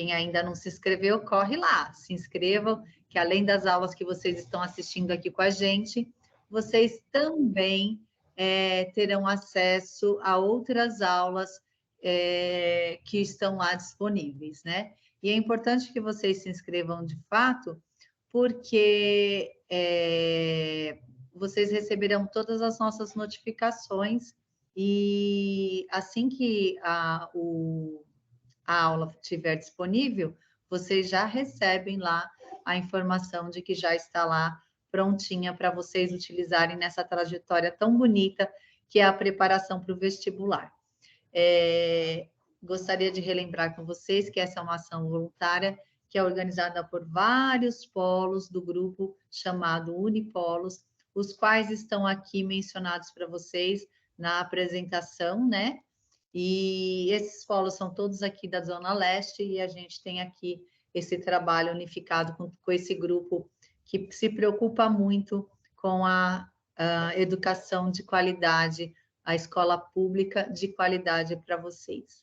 quem ainda não se inscreveu, corre lá, se inscrevam, que além das aulas que vocês estão assistindo aqui com a gente, vocês também terão acesso a outras aulas que estão lá disponíveis, né? E é importante que vocês se inscrevam de fato, porque vocês receberão todas as nossas notificações e assim que a aula estiver disponível, vocês já recebem lá a informação de que já está lá prontinha para vocês utilizarem nessa trajetória tão bonita que é a preparação para o vestibular. Gostaria de relembrar com vocês que essa é uma ação voluntária que é organizada por vários polos do grupo chamado Unipolos, os quais estão aqui mencionados para vocês na apresentação, né? E esses polos são todos aqui da Zona Leste e a gente tem aqui esse trabalho unificado com esse grupo que se preocupa muito com a educação de qualidade, a escola pública de qualidade para vocês.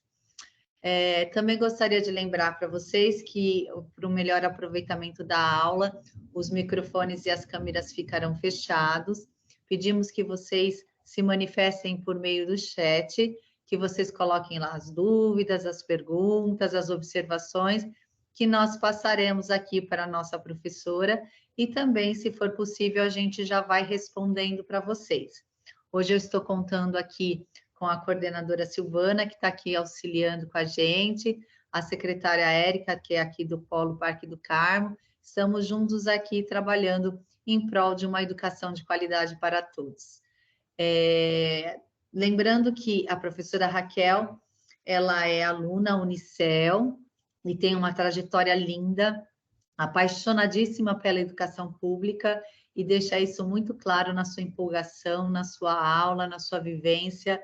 Também gostaria de lembrar para vocês que, para o melhor aproveitamento da aula, os microfones e as câmeras ficarão fechados. Pedimos que vocês se manifestem por meio do chat, que vocês coloquem lá as dúvidas, as perguntas, as observações, que nós passaremos aqui para a nossa professora e também, se for possível, a gente já vai respondendo para vocês. Hoje eu estou contando aqui com a coordenadora Silvana, que está aqui auxiliando com a gente, a secretária Érica, que é aqui do Polo Parque do Carmo. Estamos juntos aqui trabalhando em prol de uma educação de qualidade para todos. Lembrando que a professora Raquel, ela é aluna Unicel e tem uma trajetória linda, apaixonadíssima pela educação pública e deixa isso muito claro na sua empolgação, na sua aula, na sua vivência.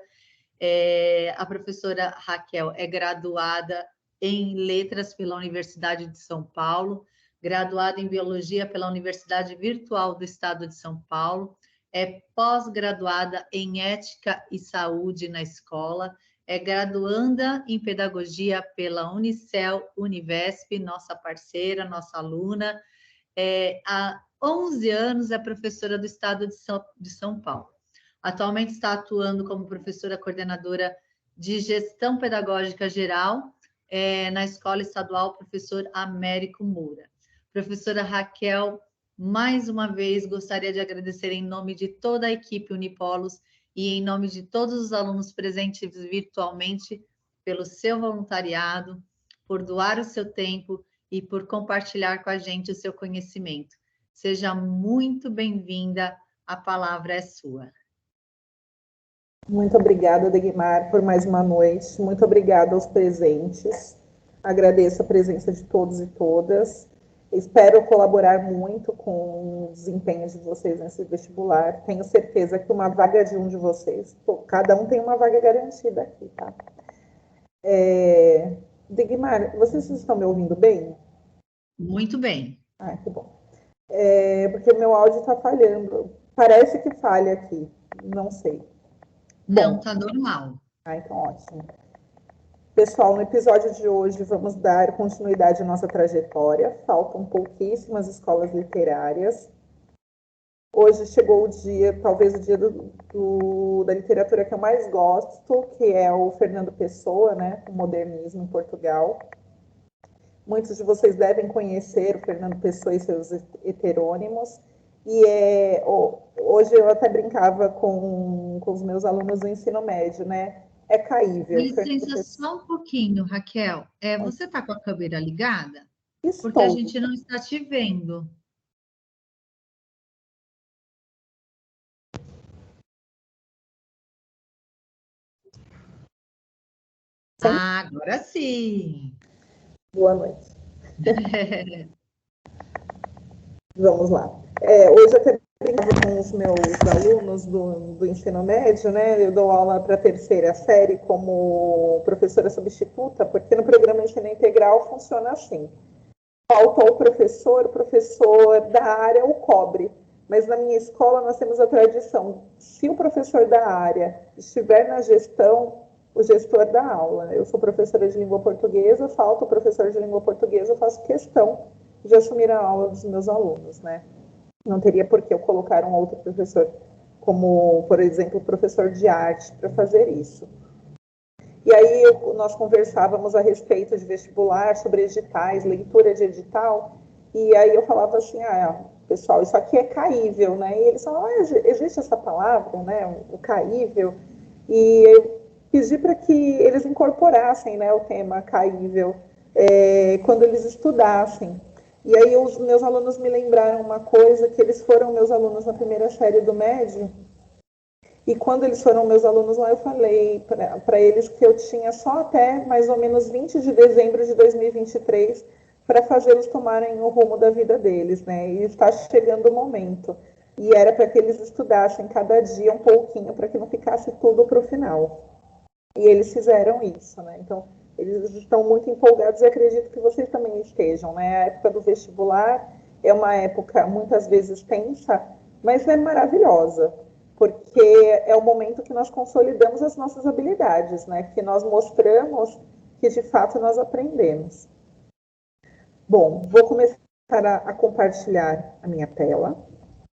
A professora Raquel é graduada em Letras pela Universidade de São Paulo, graduada em Biologia pela Universidade Virtual do Estado de São Paulo, é pós-graduada em Ética e Saúde na escola, é graduanda em Pedagogia pela Unicel Univesp, nossa parceira, nossa aluna. Há 11 anos é professora do Estado de São Paulo. Atualmente está atuando como professora coordenadora de Gestão Pedagógica Geral na Escola Estadual Professor Américo Moura. Professora Raquel, mais uma vez, gostaria de agradecer em nome de toda a equipe Unipolos e em nome de todos os alunos presentes virtualmente pelo seu voluntariado, por doar o seu tempo e por compartilhar com a gente o seu conhecimento. Seja muito bem-vinda, a palavra é sua. Muito obrigada, Degmar, por mais uma noite. Muito obrigada aos presentes. Agradeço a presença de todos e todas. Espero colaborar muito com o desempenho de vocês nesse vestibular. Tenho certeza que uma vaga de um de vocês, cada um tem uma vaga garantida aqui, tá? Degmar, vocês estão me ouvindo bem? Muito bem. Ah, que bom. Porque o meu áudio está falhando. Parece que falha aqui, não sei. Não, está normal. Então ótimo. Pessoal, no episódio de hoje vamos dar continuidade à nossa trajetória. Faltam pouquíssimas escolas literárias. Hoje chegou o dia, talvez o dia da literatura que eu mais gosto, que é o Fernando Pessoa, né? O modernismo em Portugal. Muitos de vocês devem conhecer o Fernando Pessoa e seus heterônimos. E hoje eu até brincava com os meus alunos do ensino médio, né? É caível. Licença só um pouquinho, Raquel. Você está com a câmera ligada? Estou. Porque a gente não está te vendo. Sim? Agora sim. Boa noite. Vamos lá. Hoje eu até brincava com os meus alunos do ensino médio, né? Eu dou aula para a terceira série como professora substituta, porque no programa Ensino Integral funciona assim. Faltou o professor da área o cobre. Mas na minha escola nós temos a tradição, se o professor da área estiver na gestão, o gestor da aula. Eu sou professora de língua portuguesa, falta o professor de língua portuguesa, eu faço questão de assumir a aula dos meus alunos, né? Não teria por que eu colocar um outro professor, como, por exemplo, o professor de arte, para fazer isso. E aí nós conversávamos a respeito de vestibular, sobre editais, leitura de edital, e aí eu falava assim, pessoal, isso aqui é caível, né? E eles falavam, existe essa palavra, né, o caível, e eu pedi para que eles incorporassem, né, o tema caível, quando eles estudassem. E aí os meus alunos me lembraram uma coisa, que eles foram meus alunos na primeira série do médio, e quando eles foram meus alunos lá, eu falei para eles que eu tinha só até mais ou menos 20 de dezembro de 2023 para fazê-los tomarem o rumo da vida deles, né? E está chegando o momento. E era para que eles estudassem cada dia um pouquinho, para que não ficasse tudo para o final. E eles fizeram isso, né? Então, eles estão muito empolgados e acredito que vocês também estejam, né? A época do vestibular é uma época muitas vezes tensa, mas é maravilhosa, porque é o momento que nós consolidamos as nossas habilidades, né? Que nós mostramos que de fato nós aprendemos. Bom, vou começar a compartilhar a minha tela,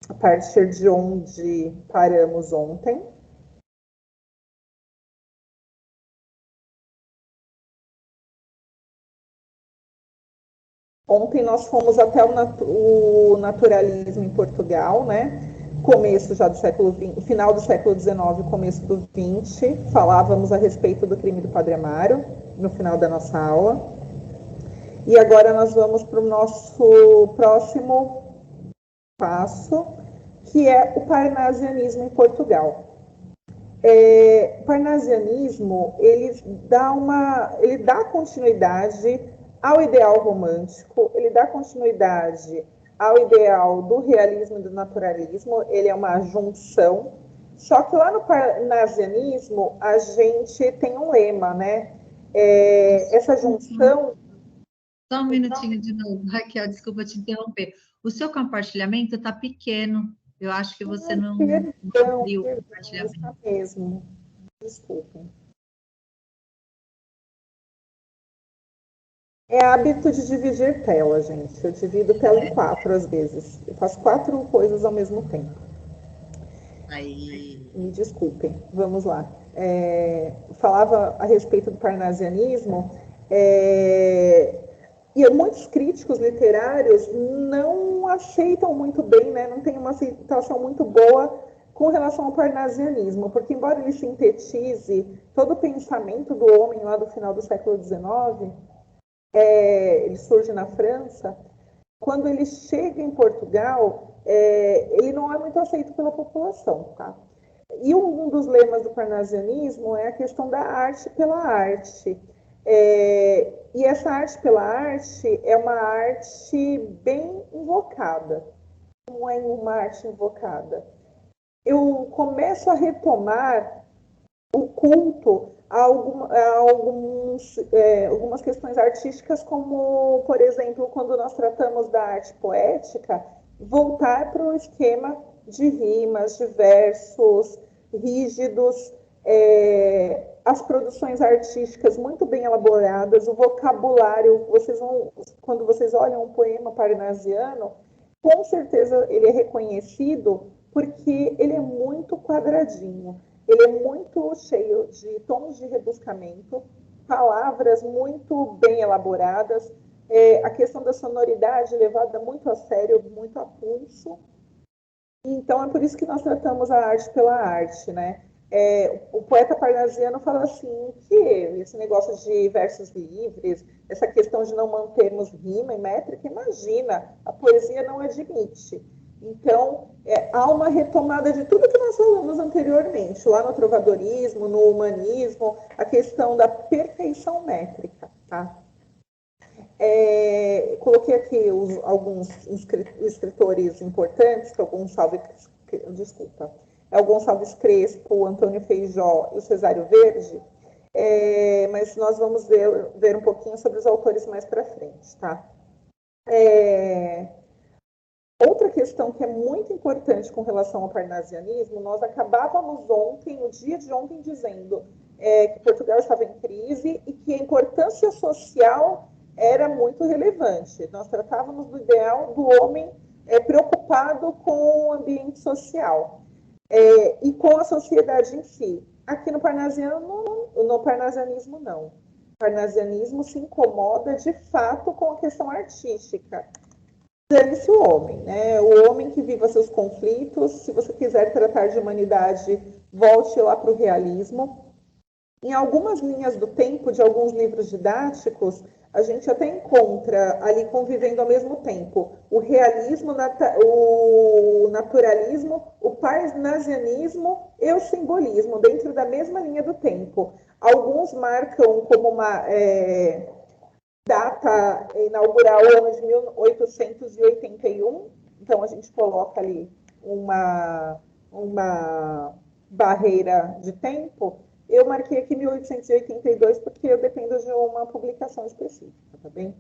a partir de onde paramos ontem. Ontem nós fomos até o naturalismo em Portugal, né? Começo já do século XX, final do século XIX, começo do XX. Falávamos a respeito do crime do Padre Amaro, no final da nossa aula. E agora nós vamos para o nosso próximo passo, que é o parnasianismo em Portugal. O parnasianismo, ele dá continuidade ao ideal romântico, ele dá continuidade ao ideal do realismo e do naturalismo, ele é uma junção, só que lá no parnasianismo a gente tem um lema, né? Essa junção... Só um minutinho de novo, Raquel, desculpa te interromper. O seu compartilhamento está pequeno. Eu acho que você não abriu o compartilhamento. Está mesmo. Desculpem. É hábito de dividir tela, gente. Eu divido tela em 4 às vezes. Eu faço 4 coisas ao mesmo tempo. Aí. Me desculpem. Vamos lá. Falava a respeito do parnasianismo. E muitos críticos literários não aceitam muito bem, né? Não tem uma aceitação muito boa com relação ao parnasianismo, porque embora ele sintetize todo o pensamento do homem lá do final do século XIX, ele surge na França, quando ele chega em Portugal, ele não é muito aceito pela população, tá? E um dos lemas do parnasianismo é a questão da arte pela arte. E essa arte pela arte é uma arte bem invocada. Como é uma arte invocada? Eu começo a retomar o culto a algumas questões artísticas, como, por exemplo, quando nós tratamos da arte poética, voltar para o esquema de rimas, de versos rígidos, as produções artísticas muito bem elaboradas, o vocabulário, quando vocês olham um poema parnasiano, com certeza ele é reconhecido porque ele é muito quadradinho, ele é muito cheio de tons de rebuscamento, palavras muito bem elaboradas, a questão da sonoridade levada muito a sério, muito a pulso. Então é por isso que nós tratamos a arte pela arte, né? O poeta parnasiano fala assim que esse negócio de versos livres, essa questão de não mantermos rima e métrica, imagina, a poesia não admite. Então, há uma retomada de tudo que nós falamos anteriormente, lá no trovadorismo, no humanismo, a questão da perfeição métrica, tá? Coloquei aqui alguns escritores importantes, que é o Gonçalves Crespo, Antônio Feijó e o Cesário Verde, mas nós vamos ver um pouquinho sobre os autores mais para frente, tá? Outra questão que é muito importante com relação ao parnasianismo, nós acabávamos ontem, no dia de ontem, dizendo que Portugal estava em crise e que a importância social era muito relevante. Nós tratávamos do ideal do homem preocupado com o ambiente social e com a sociedade em si. Aqui no parnasianismo, não. O parnasianismo se incomoda, de fato, com a questão artística. Dane-se o homem, né? O homem que viva seus conflitos. Se você quiser tratar de humanidade, volte lá para o realismo. Em algumas linhas do tempo, de alguns livros didáticos, a gente até encontra ali convivendo ao mesmo tempo o realismo, o naturalismo, o parnasianismo e o simbolismo, dentro da mesma linha do tempo. Alguns marcam como uma data inaugural o ano de 1881, então a gente coloca ali uma barreira de tempo. Eu marquei aqui 1882 porque eu dependo de uma publicação específica, tá bem?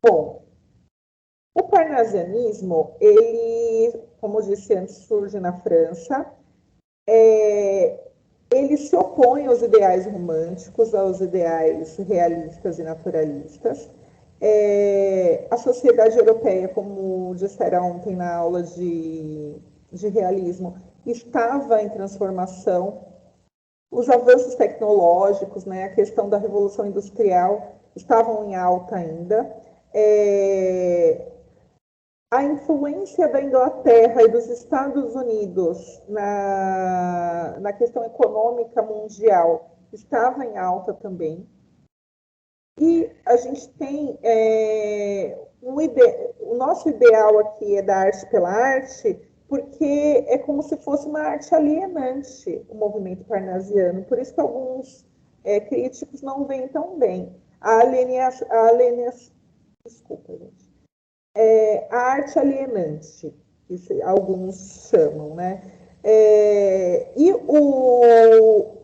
Bom, o parnasianismo, ele, como eu disse antes, surge na França. Ele se opõe aos ideais românticos, aos ideais realistas e naturalistas. A sociedade europeia, como disseram ontem na aula de realismo, estava em transformação. Os avanços tecnológicos, né, a questão da Revolução Industrial estavam em alta ainda. A influência da Inglaterra e dos Estados Unidos na questão econômica mundial estava em alta também. E a gente tem o nosso ideal aqui é da arte pela arte, porque é como se fosse uma arte alienante o movimento parnasiano. Por isso que alguns críticos não veem tão bem. Desculpa, gente. A arte alienante, que alguns chamam, né? E o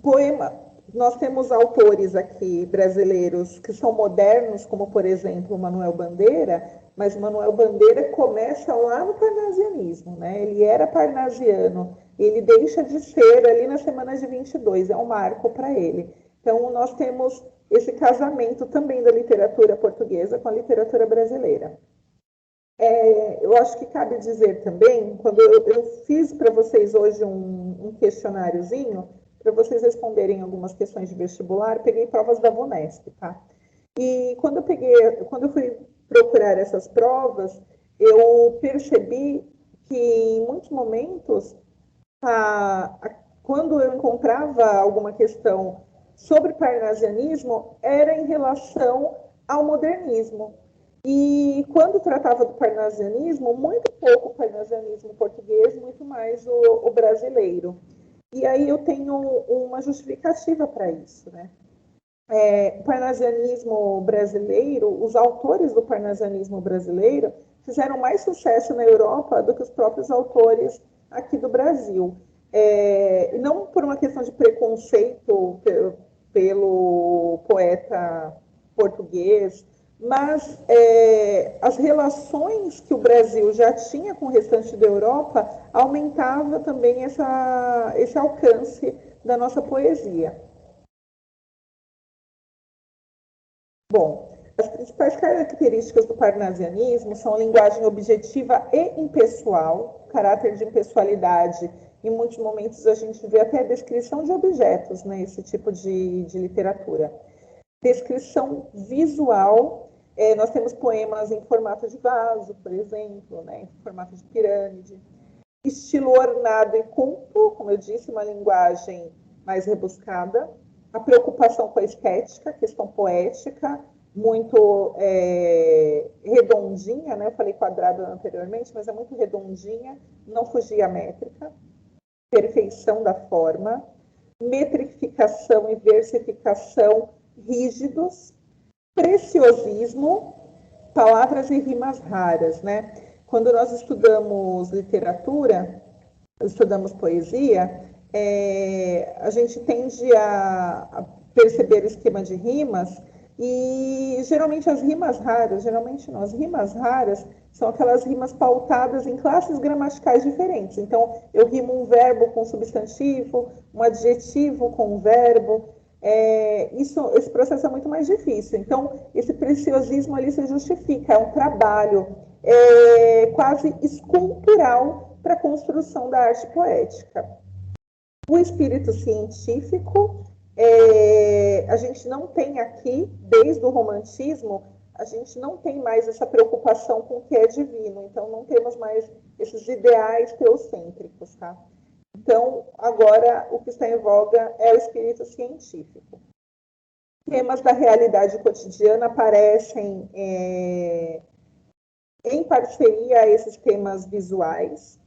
poema, nós temos autores aqui brasileiros que são modernos, como, por exemplo, Manuel Bandeira, mas Manuel Bandeira começa lá no parnasianismo, né? Ele era parnasiano, ele deixa de ser ali na semana de 22, é um marco para ele. Então, nós temos esse casamento também da literatura portuguesa com a literatura brasileira. Eu acho que cabe dizer também, quando eu fiz para vocês hoje um questionáriozinho, para vocês responderem algumas questões de vestibular, peguei provas da VUNESP, tá? E quando eu fui procurar essas provas, eu percebi que em muitos momentos, quando eu encontrava alguma questão sobre parnasianismo, era em relação ao modernismo. E quando tratava do parnasianismo, muito pouco o parnasianismo português, muito mais o brasileiro. E aí eu tenho uma justificativa para isso, né? O parnasianismo brasileiro, os autores do parnasianismo brasileiro fizeram mais sucesso na Europa do que os próprios autores aqui do Brasil. Não por uma questão de preconceito pelo poeta português, mas as relações que o Brasil já tinha com o restante da Europa aumentava também esse alcance da nossa poesia. Bom, as principais características do parnasianismo são a linguagem objetiva e impessoal, caráter de impessoalidade. Em muitos momentos a gente vê até a descrição de objetos, né, esse tipo de literatura. Descrição visual, nós temos poemas em formato de vaso, por exemplo, né, em formato de pirâmide. Estilo ornado e culto, como eu disse, uma linguagem mais rebuscada. A preocupação com a estética, questão poética, muito redondinha, né? Eu falei quadrada anteriormente, mas é muito redondinha, não fugir à métrica. Perfeição da forma. Metrificação e versificação rígidos. Preciosismo, palavras e rimas raras, né? Quando nós estudamos literatura, estudamos poesia, a gente tende a perceber o esquema de rimas e geralmente as rimas raras, São aquelas rimas pautadas em classes gramaticais diferentes. Então, eu rimo um verbo com substantivo, um adjetivo com um verbo. Esse processo é muito mais difícil. Então, esse preciosismo ali se justifica, é um trabalho quase escultural para a construção da arte poética. O espírito científico, a gente não tem aqui, desde o romantismo, a gente não tem mais essa preocupação com o que é divino, então não temos mais esses ideais teocêntricos, tá? Então, agora, o que está em voga é o espírito científico. Temas da realidade cotidiana aparecem em parceria a esses temas visuais.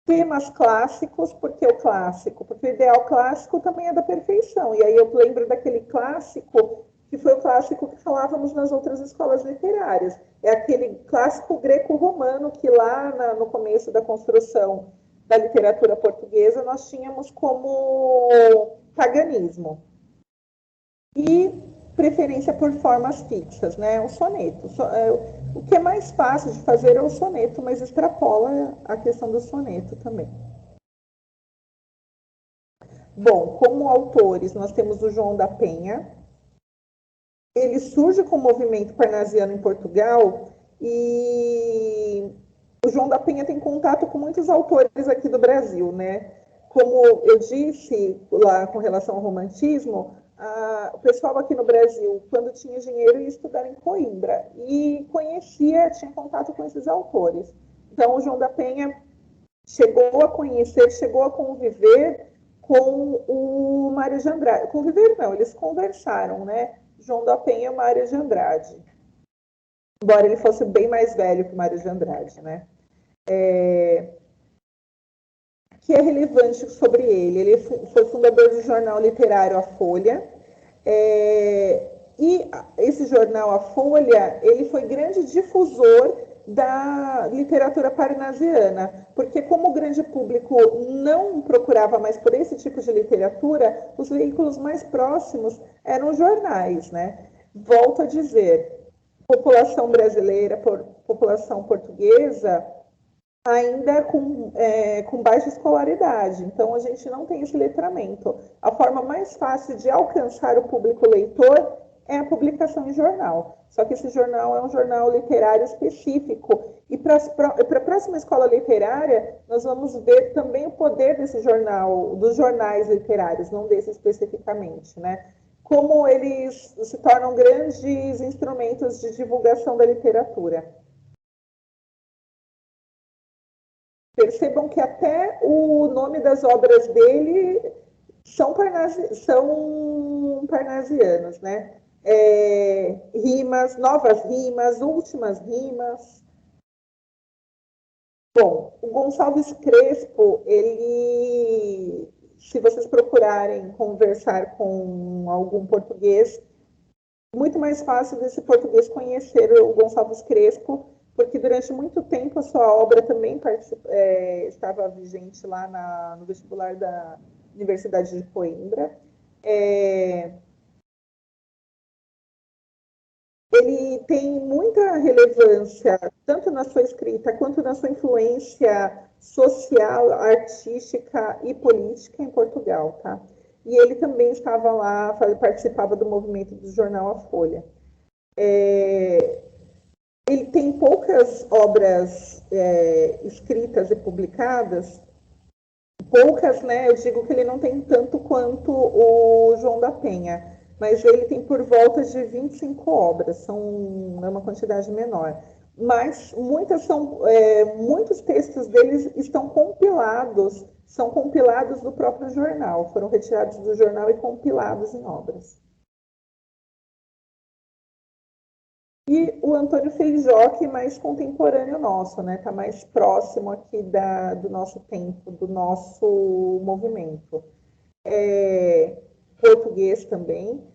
Temas clássicos, porque o clássico? Porque o ideal clássico também é da perfeição. E aí eu lembro daquele clássico, que foi o clássico que falávamos nas outras escolas literárias. É aquele clássico greco-romano que lá no começo da construção da literatura portuguesa nós tínhamos como paganismo. E preferência por formas fixas, né? O soneto. O que é mais fácil de fazer é o soneto, mas extrapola a questão do soneto também. Bom, como autores, nós temos o João da Penha. Ele surge com o movimento parnasiano em Portugal e o João da Penha tem contato com muitos autores aqui do Brasil, né? Como eu disse lá com relação ao romantismo, o pessoal aqui no Brasil, quando tinha dinheiro, ia estudar em Coimbra e tinha contato com esses autores. Então, o João da Penha chegou a conhecer, chegou a conviver com o Mário de Andrade. Conviver não, eles conversaram, né? João da Penha e o Mário de Andrade. Embora ele fosse bem mais velho que o Mário de Andrade, né? Que é relevante sobre ele. Ele foi fundador do jornal literário A Folha. E esse jornal, A Folha, ele foi grande difusor da literatura parnasiana, porque como o grande público não procurava mais por esse tipo de literatura, os veículos mais próximos eram jornais, né? Volto a dizer, população brasileira, população portuguesa, ainda com baixa escolaridade. Então, a gente não tem esse letramento. A forma mais fácil de alcançar o público leitor é a publicação em jornal. Só que esse jornal é um jornal literário específico. E para a próxima escola literária, nós vamos ver também o poder desse jornal, dos jornais literários, não desse especificamente, né? Como eles se tornam grandes instrumentos de divulgação da literatura. Percebam que até o nome das obras dele são parnasianos, né? Rimas, novas rimas, últimas rimas. Bom, o Gonçalves Crespo, se vocês procurarem conversar com algum português, muito mais fácil desse português conhecer o Gonçalves Crespo, porque durante muito tempo a sua obra também estava vigente lá no vestibular da Universidade de Coimbra. Ele tem muita relevância, tanto na sua escrita, quanto na sua influência social, artística e política em Portugal, tá? E ele também estava lá, participava do movimento do jornal A Folha. Ele tem poucas obras escritas e publicadas, poucas, né? Eu digo que ele não tem tanto quanto o João da Penha, mas ele tem por volta de 25 obras, é uma quantidade menor. Mas muitos textos deles são compilados do próprio jornal, foram retirados do jornal e compilados em obras. E o Antônio Feijó, que é mais contemporâneo nosso, né? Está mais próximo aqui do nosso tempo, do nosso movimento. Português também.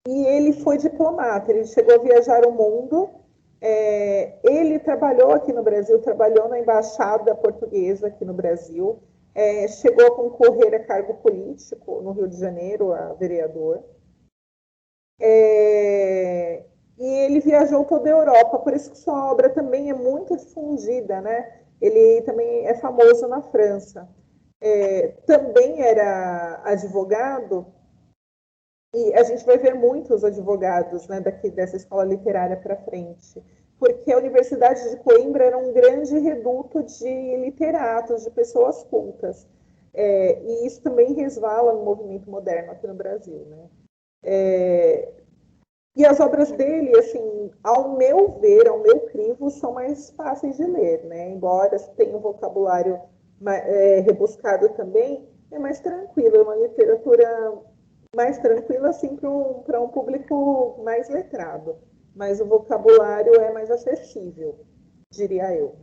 E ele foi diplomata, ele chegou a viajar o mundo. Ele trabalhou aqui no Brasil, trabalhou na Embaixada Portuguesa aqui no Brasil. Chegou a concorrer a cargo político no Rio de Janeiro, a vereador. e ele viajou toda a Europa, por isso que sua obra também é muito difundida, né? Ele também é famoso na França. Também era advogado, e a gente vai ver muitos advogados, né, dessa escola literária para frente, porque a Universidade de Coimbra era um grande reduto de literatos, de pessoas cultas. E isso também resvala no movimento moderno aqui no Brasil, né? E as obras dele, assim, ao meu ver, ao meu crivo, são mais fáceis de ler, né? Embora tenha um vocabulário rebuscado também, é mais tranquilo, é uma literatura mais tranquila, assim, para um público mais letrado. Mas o vocabulário é mais acessível, diria eu.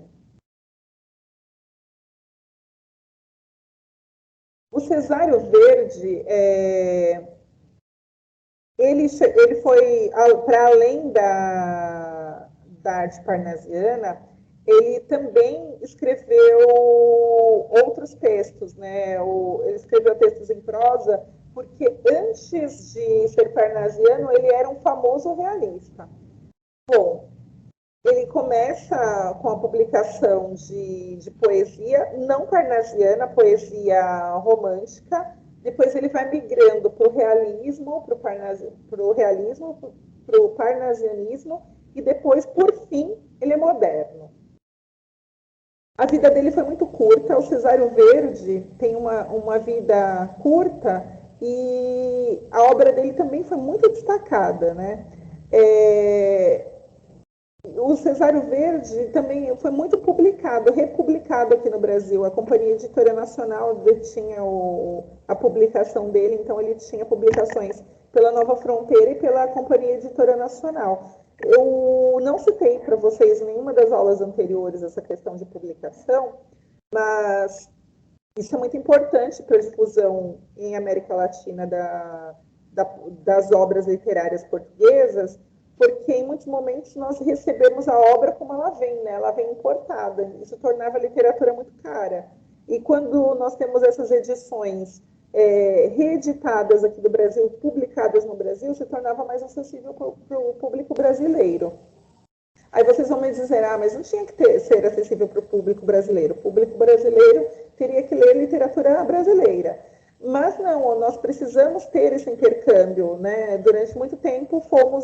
O Cesário Verde, ele foi, para além da arte parnasiana, ele também escreveu outros textos, né? Ele escreveu textos em prosa, porque antes de ser parnasiano, ele era um famoso realista. Bom, ele começa com a publicação de poesia não parnasiana, poesia romântica. Depois ele vai migrando para o realismo, para o parnasianismo, e depois, por fim, ele é moderno. A vida dele foi muito curta. O Cesário Verde tem uma vida curta e a obra dele também foi muito destacada, né? O Cesário Verde também foi muito publicado, republicado aqui no Brasil. A Companhia Editora Nacional detinha a publicação dele, então ele tinha publicações pela Nova Fronteira e pela Companhia Editora Nacional. Eu não citei para vocês em nenhuma das aulas anteriores essa questão de publicação, mas isso é muito importante para a difusão em América Latina das obras literárias portuguesas, porque em muitos momentos nós recebemos a obra como ela vem, né? Ela vem importada. Isso tornava a literatura muito cara. E quando nós temos essas edições reeditadas aqui do Brasil, publicadas no Brasil, se tornava mais acessível para o público brasileiro. Aí vocês vão me dizer, mas não tinha que ser acessível para o público brasileiro. O público brasileiro teria que ler literatura brasileira. Mas não, nós precisamos ter esse intercâmbio, né? Durante muito tempo fomos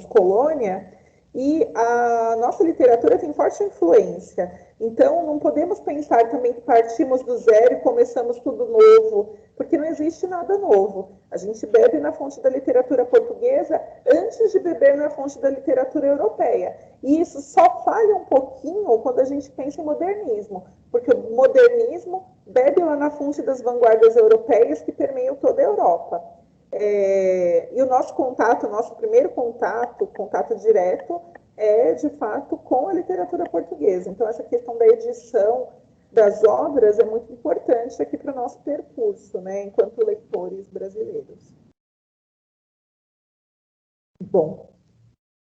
colônia e a nossa literatura tem forte influência. Então, não podemos pensar também que partimos do zero e começamos tudo novo, porque não existe nada novo. A gente bebe na fonte da literatura portuguesa antes de beber na fonte da literatura europeia. E isso só falha um pouquinho quando a gente pensa em modernismo, porque o modernismo bebe lá na fonte das vanguardas europeias que permeiam toda a Europa. E o nosso primeiro contato direto, é de fato com a literatura portuguesa. Então, essa questão da edição das obras é muito importante aqui para o nosso percurso, né, enquanto leitores brasileiros. Bom,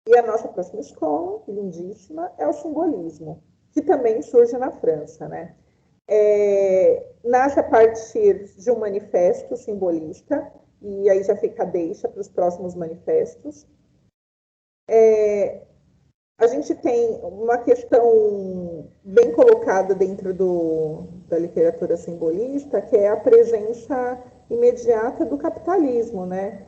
e a nossa próxima escola, lindíssima, é o simbolismo, que também surge na França, né? Nasce a partir de um manifesto simbolista, e aí já fica a deixa para os próximos manifestos. A gente tem uma questão bem colocada dentro da literatura simbolista, que é a presença imediata do capitalismo, né?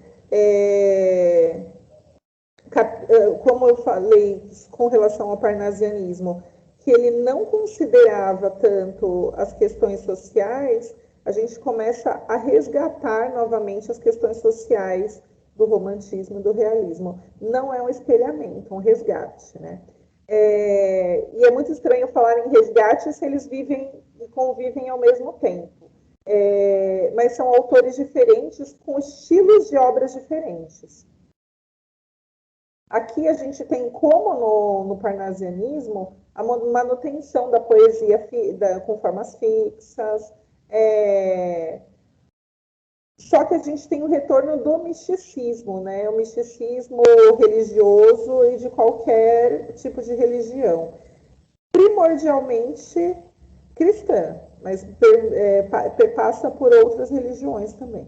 Como eu falei com relação ao parnasianismo, que ele não considerava tanto as questões sociais, a gente começa a resgatar novamente as questões sociais do romantismo e do realismo. Não é um espelhamento, é um resgate, né? E é muito estranho falar em resgate se eles vivem e convivem ao mesmo tempo. Mas são autores diferentes, com estilos de obras diferentes. Aqui a gente tem, como no parnasianismo, a manutenção da poesia com formas fixas, só que a gente tem o retorno do misticismo, né? O misticismo religioso e de qualquer tipo de religião. Primordialmente cristã, mas passa por outras religiões também.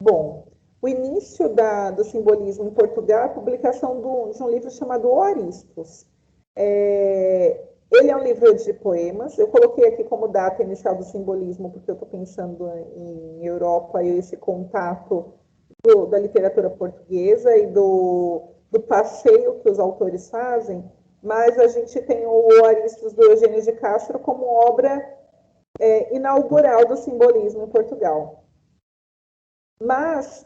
Bom, o início do simbolismo em Portugal é a publicação de um livro chamado O Aristos. Ele é um livro de poemas. Eu coloquei aqui como data inicial do simbolismo, porque eu estou pensando em Europa e esse contato da literatura portuguesa e do passeio que os autores fazem, mas a gente tem o Aristos do Eugênio de Castro como obra inaugural do simbolismo em Portugal. Mas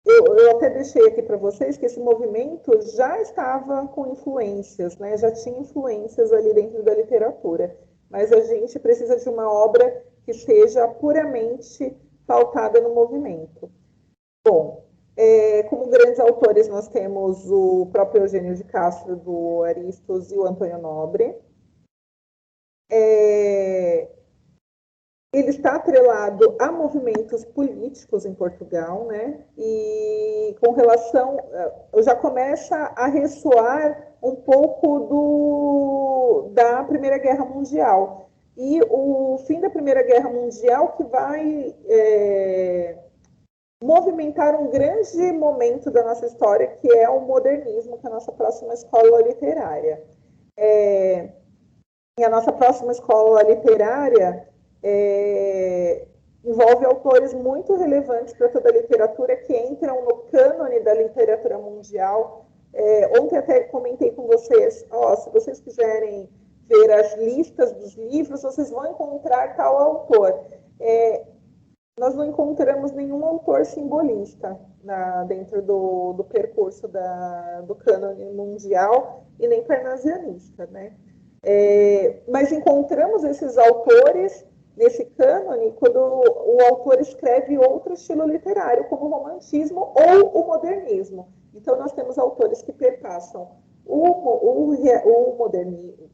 eu até deixei aqui para vocês que esse movimento já estava com influências, né? Já tinha influências ali dentro da literatura, mas a gente precisa de uma obra que seja puramente pautada no movimento. Bom, como grandes autores nós temos o próprio Eugênio de Castro, do Aristos, e o Antônio Nobre. Ele está atrelado a movimentos políticos em Portugal, né? E com relação, já começa a ressoar um pouco da Primeira Guerra Mundial. E o fim da Primeira Guerra Mundial que vai movimentar um grande momento da nossa história, que é o modernismo, que é a nossa próxima escola literária. E a nossa próxima escola literária envolve autores muito relevantes para toda a literatura que entram no cânone da literatura mundial. Ontem até comentei com vocês, se vocês quiserem ver as listas dos livros, vocês vão encontrar tal autor. Nós não encontramos nenhum autor simbolista dentro do percurso do cânone mundial e nem parnasianista, né? Mas encontramos esses autores nesse cânone quando o autor escreve outro estilo literário, como o romantismo ou o modernismo. Então, nós temos autores que perpassam o modernismo,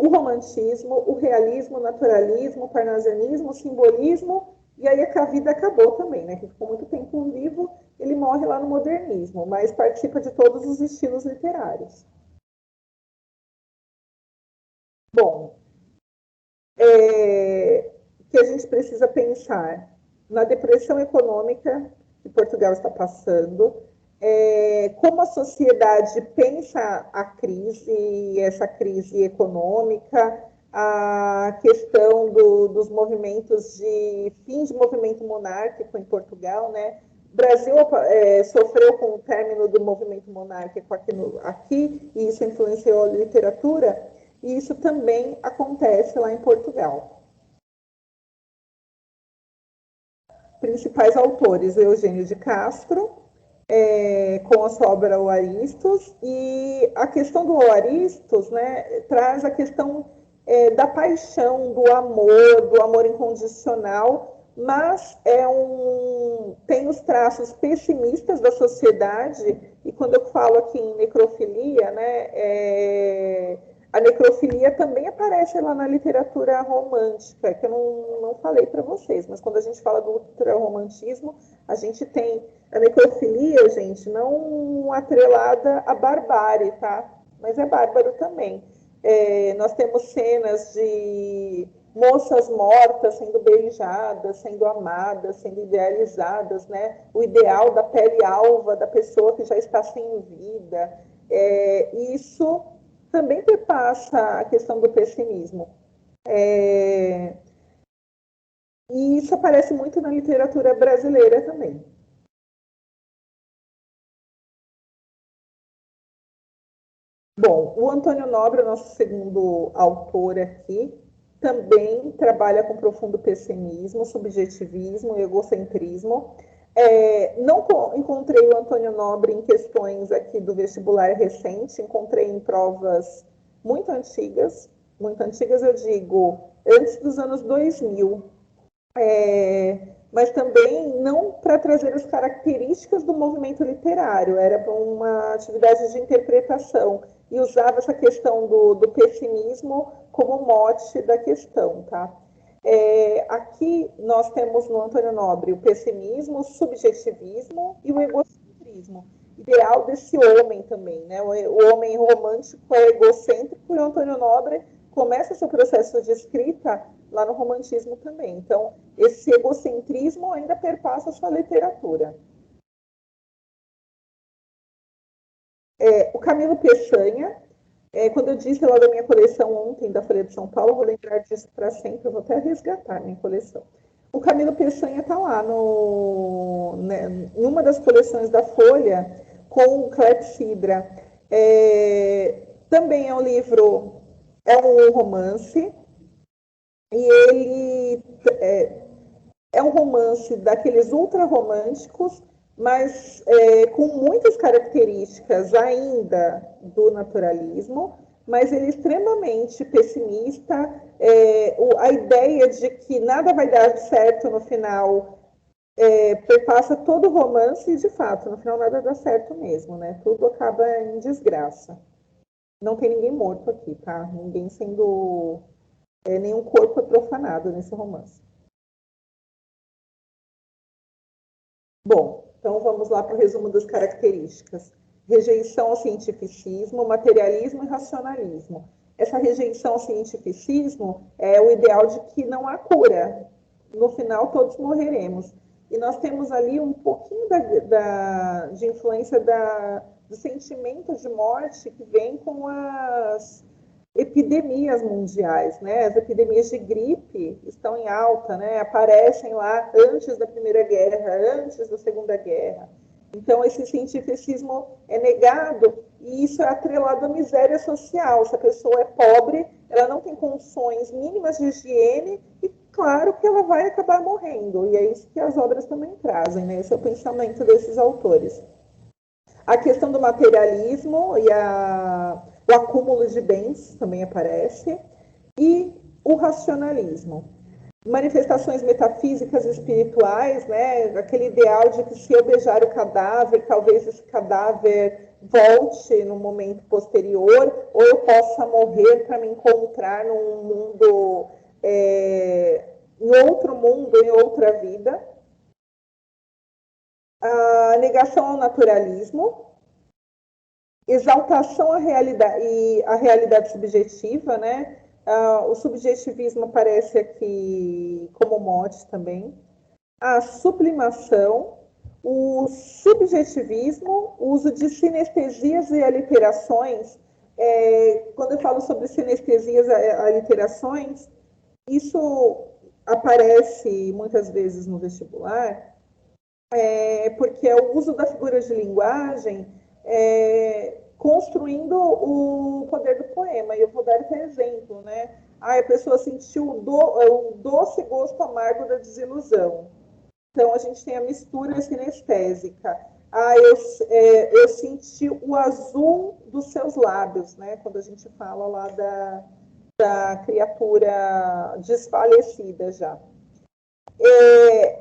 o romantismo, o realismo, o naturalismo, o parnasianismo, o simbolismo, e aí a vida acabou também, né? Que ficou muito tempo vivo, ele morre lá no modernismo, mas participa de todos os estilos literários. Bom, que a gente precisa pensar na depressão econômica que Portugal está passando, como a sociedade pensa a crise, essa crise econômica, a questão dos movimentos de fim de movimento monárquico em Portugal, né? O Brasil sofreu com o término do movimento monárquico aqui, e isso influenciou a literatura, e isso também acontece lá em Portugal. Principais autores: Eugênio de Castro, com a sua obra O Aristos, e a questão do O Aristos, né, traz a questão da paixão, do amor incondicional, mas tem os traços pessimistas da sociedade, e quando eu falo aqui em necrofilia, né, a necrofilia também aparece lá na literatura romântica, que eu não falei para vocês, mas quando a gente fala do ultrarromantismo, a gente tem a necrofilia, gente, não atrelada à barbárie, tá? Mas é bárbaro também. Nós temos cenas de moças mortas sendo beijadas, sendo amadas, sendo idealizadas, né? O ideal da pele alva da pessoa que já está sem vida. Isso também perpassa a questão do pessimismo. E isso aparece muito na literatura brasileira também. Bom, o Antônio Nobre, nosso segundo autor aqui, também trabalha com profundo pessimismo, subjetivismo e egocentrismo. Não encontrei o Antônio Nobre em questões aqui do vestibular recente, encontrei em provas muito antigas eu digo, antes dos anos 2000, mas também não para trazer as características do movimento literário, era para uma atividade de interpretação, e usava essa questão do pessimismo como mote da questão, tá? Aqui nós temos no Antônio Nobre o pessimismo, o subjetivismo e o egocentrismo, ideal desse homem também, né? O homem romântico é egocêntrico, e o Antônio Nobre começa seu processo de escrita lá no romantismo também. Então, esse egocentrismo ainda perpassa a sua literatura. O Camilo Peçanha, quando eu disse lá da minha coleção ontem, da Folha de São Paulo, eu vou lembrar disso para sempre, eu vou até resgatar minha coleção. O Camilo Peçanha está lá em uma das coleções da Folha, com o Clepsydra. Também é um livro, é um romance, e ele é um romance daqueles ultra-românticos, mas com muitas características ainda do naturalismo, mas ele é extremamente pessimista. A ideia de que nada vai dar certo no final perpassa todo o romance e, de fato, no final nada dá certo mesmo, né? Tudo acaba em desgraça. Não tem ninguém morto aqui, tá? Ninguém sendo... nenhum corpo é profanado nesse romance. Bom, então vamos lá para o resumo das características. Rejeição ao cientificismo, materialismo e racionalismo. Essa rejeição ao cientificismo é o ideal de que não há cura. No final, todos morreremos. E nós temos ali um pouquinho de influência do sentimento de morte que vem com as epidemias mundiais, né? As epidemias de gripe estão em alta, né? Aparecem lá antes da Primeira Guerra, antes da Segunda Guerra. Então, esse cientificismo é negado e isso é atrelado à miséria social. Se a pessoa é pobre, ela não tem condições mínimas de higiene e, claro, que ela vai acabar morrendo. E é isso que as obras também trazem, né? Esse é o pensamento desses autores. A questão do materialismo e o acúmulo de bens também aparece, e o racionalismo. Manifestações metafísicas e espirituais, né? Aquele ideal de que se eu beijar o cadáver, talvez esse cadáver volte no momento posterior, ou eu possa morrer para me encontrar num mundo, em outro mundo, em outra vida. A negação ao naturalismo, exaltação à realidade e à realidade subjetiva, né? O subjetivismo aparece aqui como mote também. A sublimação, o subjetivismo, o uso de sinestesias e aliterações. Quando eu falo sobre sinestesias e aliterações, isso aparece muitas vezes no vestibular, porque é o uso da figura de linguagem construindo o poder do poema. E eu vou dar esse exemplo, né? A pessoa sentiu o doce gosto amargo da desilusão. Então, a gente tem a mistura sinestésica. Eu senti o azul dos seus lábios, né? Quando a gente fala lá da criatura desfalecida já.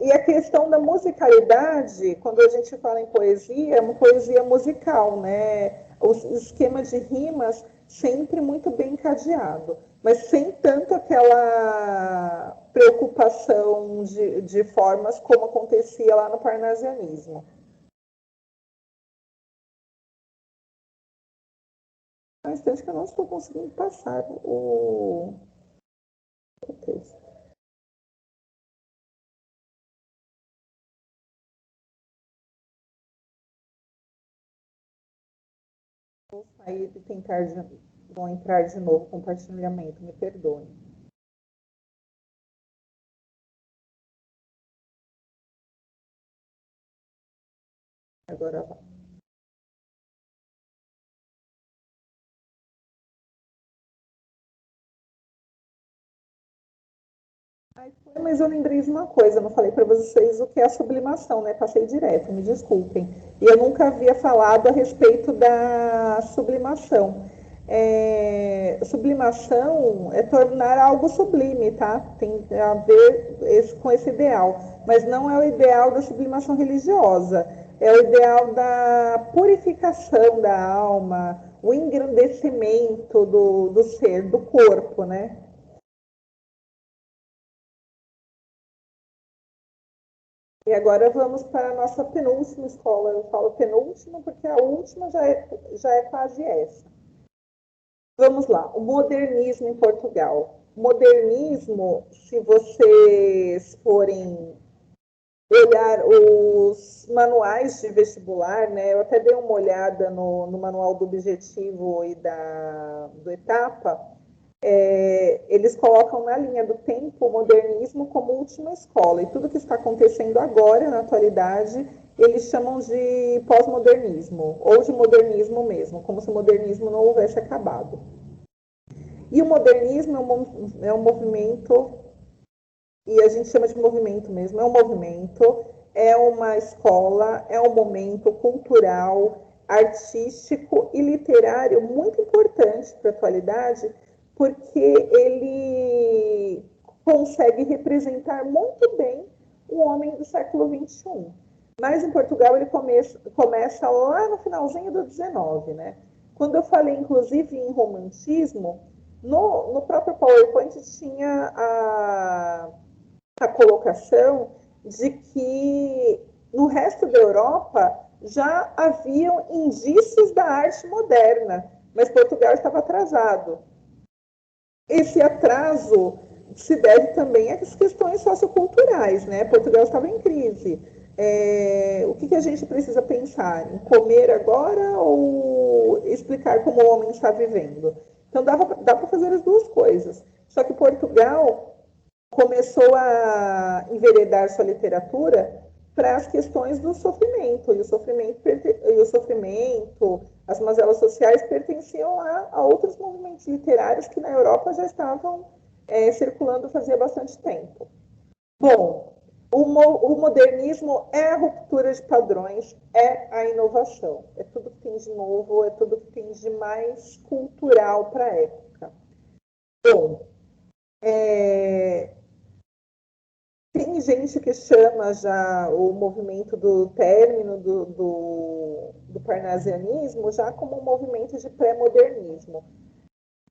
E a questão da musicalidade, quando a gente fala em poesia, é uma poesia musical, né? O esquema de rimas sempre muito bem encadeado, mas sem tanto aquela preocupação de formas como acontecia lá no parnasianismo. Um instante que eu não estou conseguindo passar o texto. Vou sair e vou entrar de novo, compartilhamento, me perdoe. Agora vai. Mas eu lembrei de uma coisa, eu não falei para vocês o que é a sublimação, né? Passei direto, me desculpem. E eu nunca havia falado a respeito da sublimação. Sublimação é tornar algo sublime, tá? Tem a ver com esse ideal. Mas não é o ideal da sublimação religiosa. É o ideal da purificação da alma, o engrandecimento do ser, do corpo, né? E agora vamos para a nossa penúltima escola. Eu falo penúltima porque a última já é quase essa. Vamos lá, o modernismo em Portugal. modernismo, se vocês forem olhar os manuais de vestibular, né? Eu até dei uma olhada no manual do Objetivo e do Etapa, eles colocam na linha do tempo o modernismo como última escola, e tudo que está acontecendo agora, na atualidade, eles chamam de pós-modernismo, ou de modernismo mesmo, como se o modernismo não houvesse acabado. E o modernismo é um movimento, e a gente chama de movimento mesmo, é um movimento, é uma escola, é um momento cultural, artístico e literário muito importante para a atualidade, porque ele consegue representar muito bem o homem do século XXI. Mas em Portugal ele começa lá no finalzinho do XIX, né? Quando eu falei, inclusive, em romantismo, no próprio PowerPoint tinha a colocação de que no resto da Europa já haviam indícios da arte moderna, mas Portugal estava atrasado. Esse atraso se deve também às questões socioculturais, né? Portugal estava em crise. O que a gente precisa pensar? Em comer agora ou explicar como o homem está vivendo? Então, dá para fazer as duas coisas. Só que Portugal começou a enveredar sua literatura para as questões do sofrimento, e o sofrimento, as mazelas sociais pertenciam a outros movimentos literários que na Europa já estavam circulando fazia bastante tempo. Bom, o modernismo é a ruptura de padrões, é a inovação, é tudo que tem de novo, é tudo que tem de mais cultural para a época. Bom, tem gente que chama já o movimento do término do parnasianismo já como um movimento de pré-modernismo.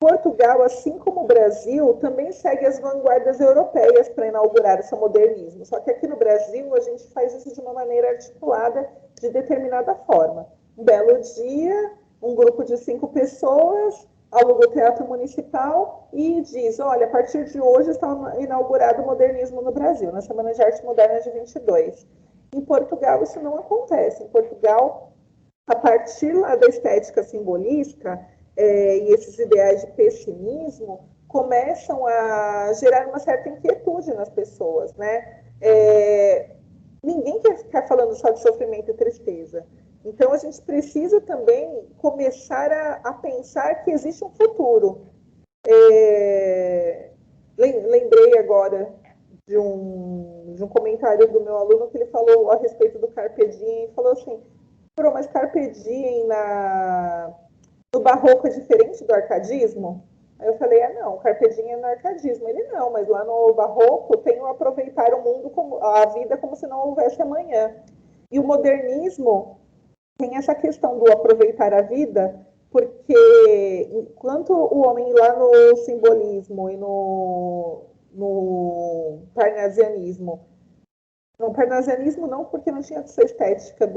Portugal, assim como o Brasil, também segue as vanguardas europeias para inaugurar esse modernismo. Só que aqui no Brasil a gente faz isso de uma maneira articulada, de determinada forma. Um belo dia, um grupo de 5 pessoas aluga o Teatro Municipal e diz, olha, a partir de hoje está inaugurado o modernismo no Brasil, na Semana de Arte Moderna de 22. Em Portugal isso não acontece. Em Portugal, a partir lá da estética simbolista, e esses ideais de pessimismo começam a gerar uma certa inquietude nas pessoas, né? Ninguém quer ficar falando só de sofrimento e tristeza. Então, a gente precisa também começar a pensar que existe um futuro. Lembrei agora de um comentário do meu aluno que ele falou a respeito do Carpe Diem, e falou assim, mas Carpe Diem no barroco é diferente do arcadismo? Aí eu falei, não, o Carpe Diem é no arcadismo. Ele, não, mas lá no barroco tem o aproveitar o mundo, a vida como se não houvesse amanhã. E o modernismo tem essa questão do aproveitar a vida, porque enquanto o homem lá no simbolismo e no parnasianismo, no parnasianismo não, porque não tinha essa estética de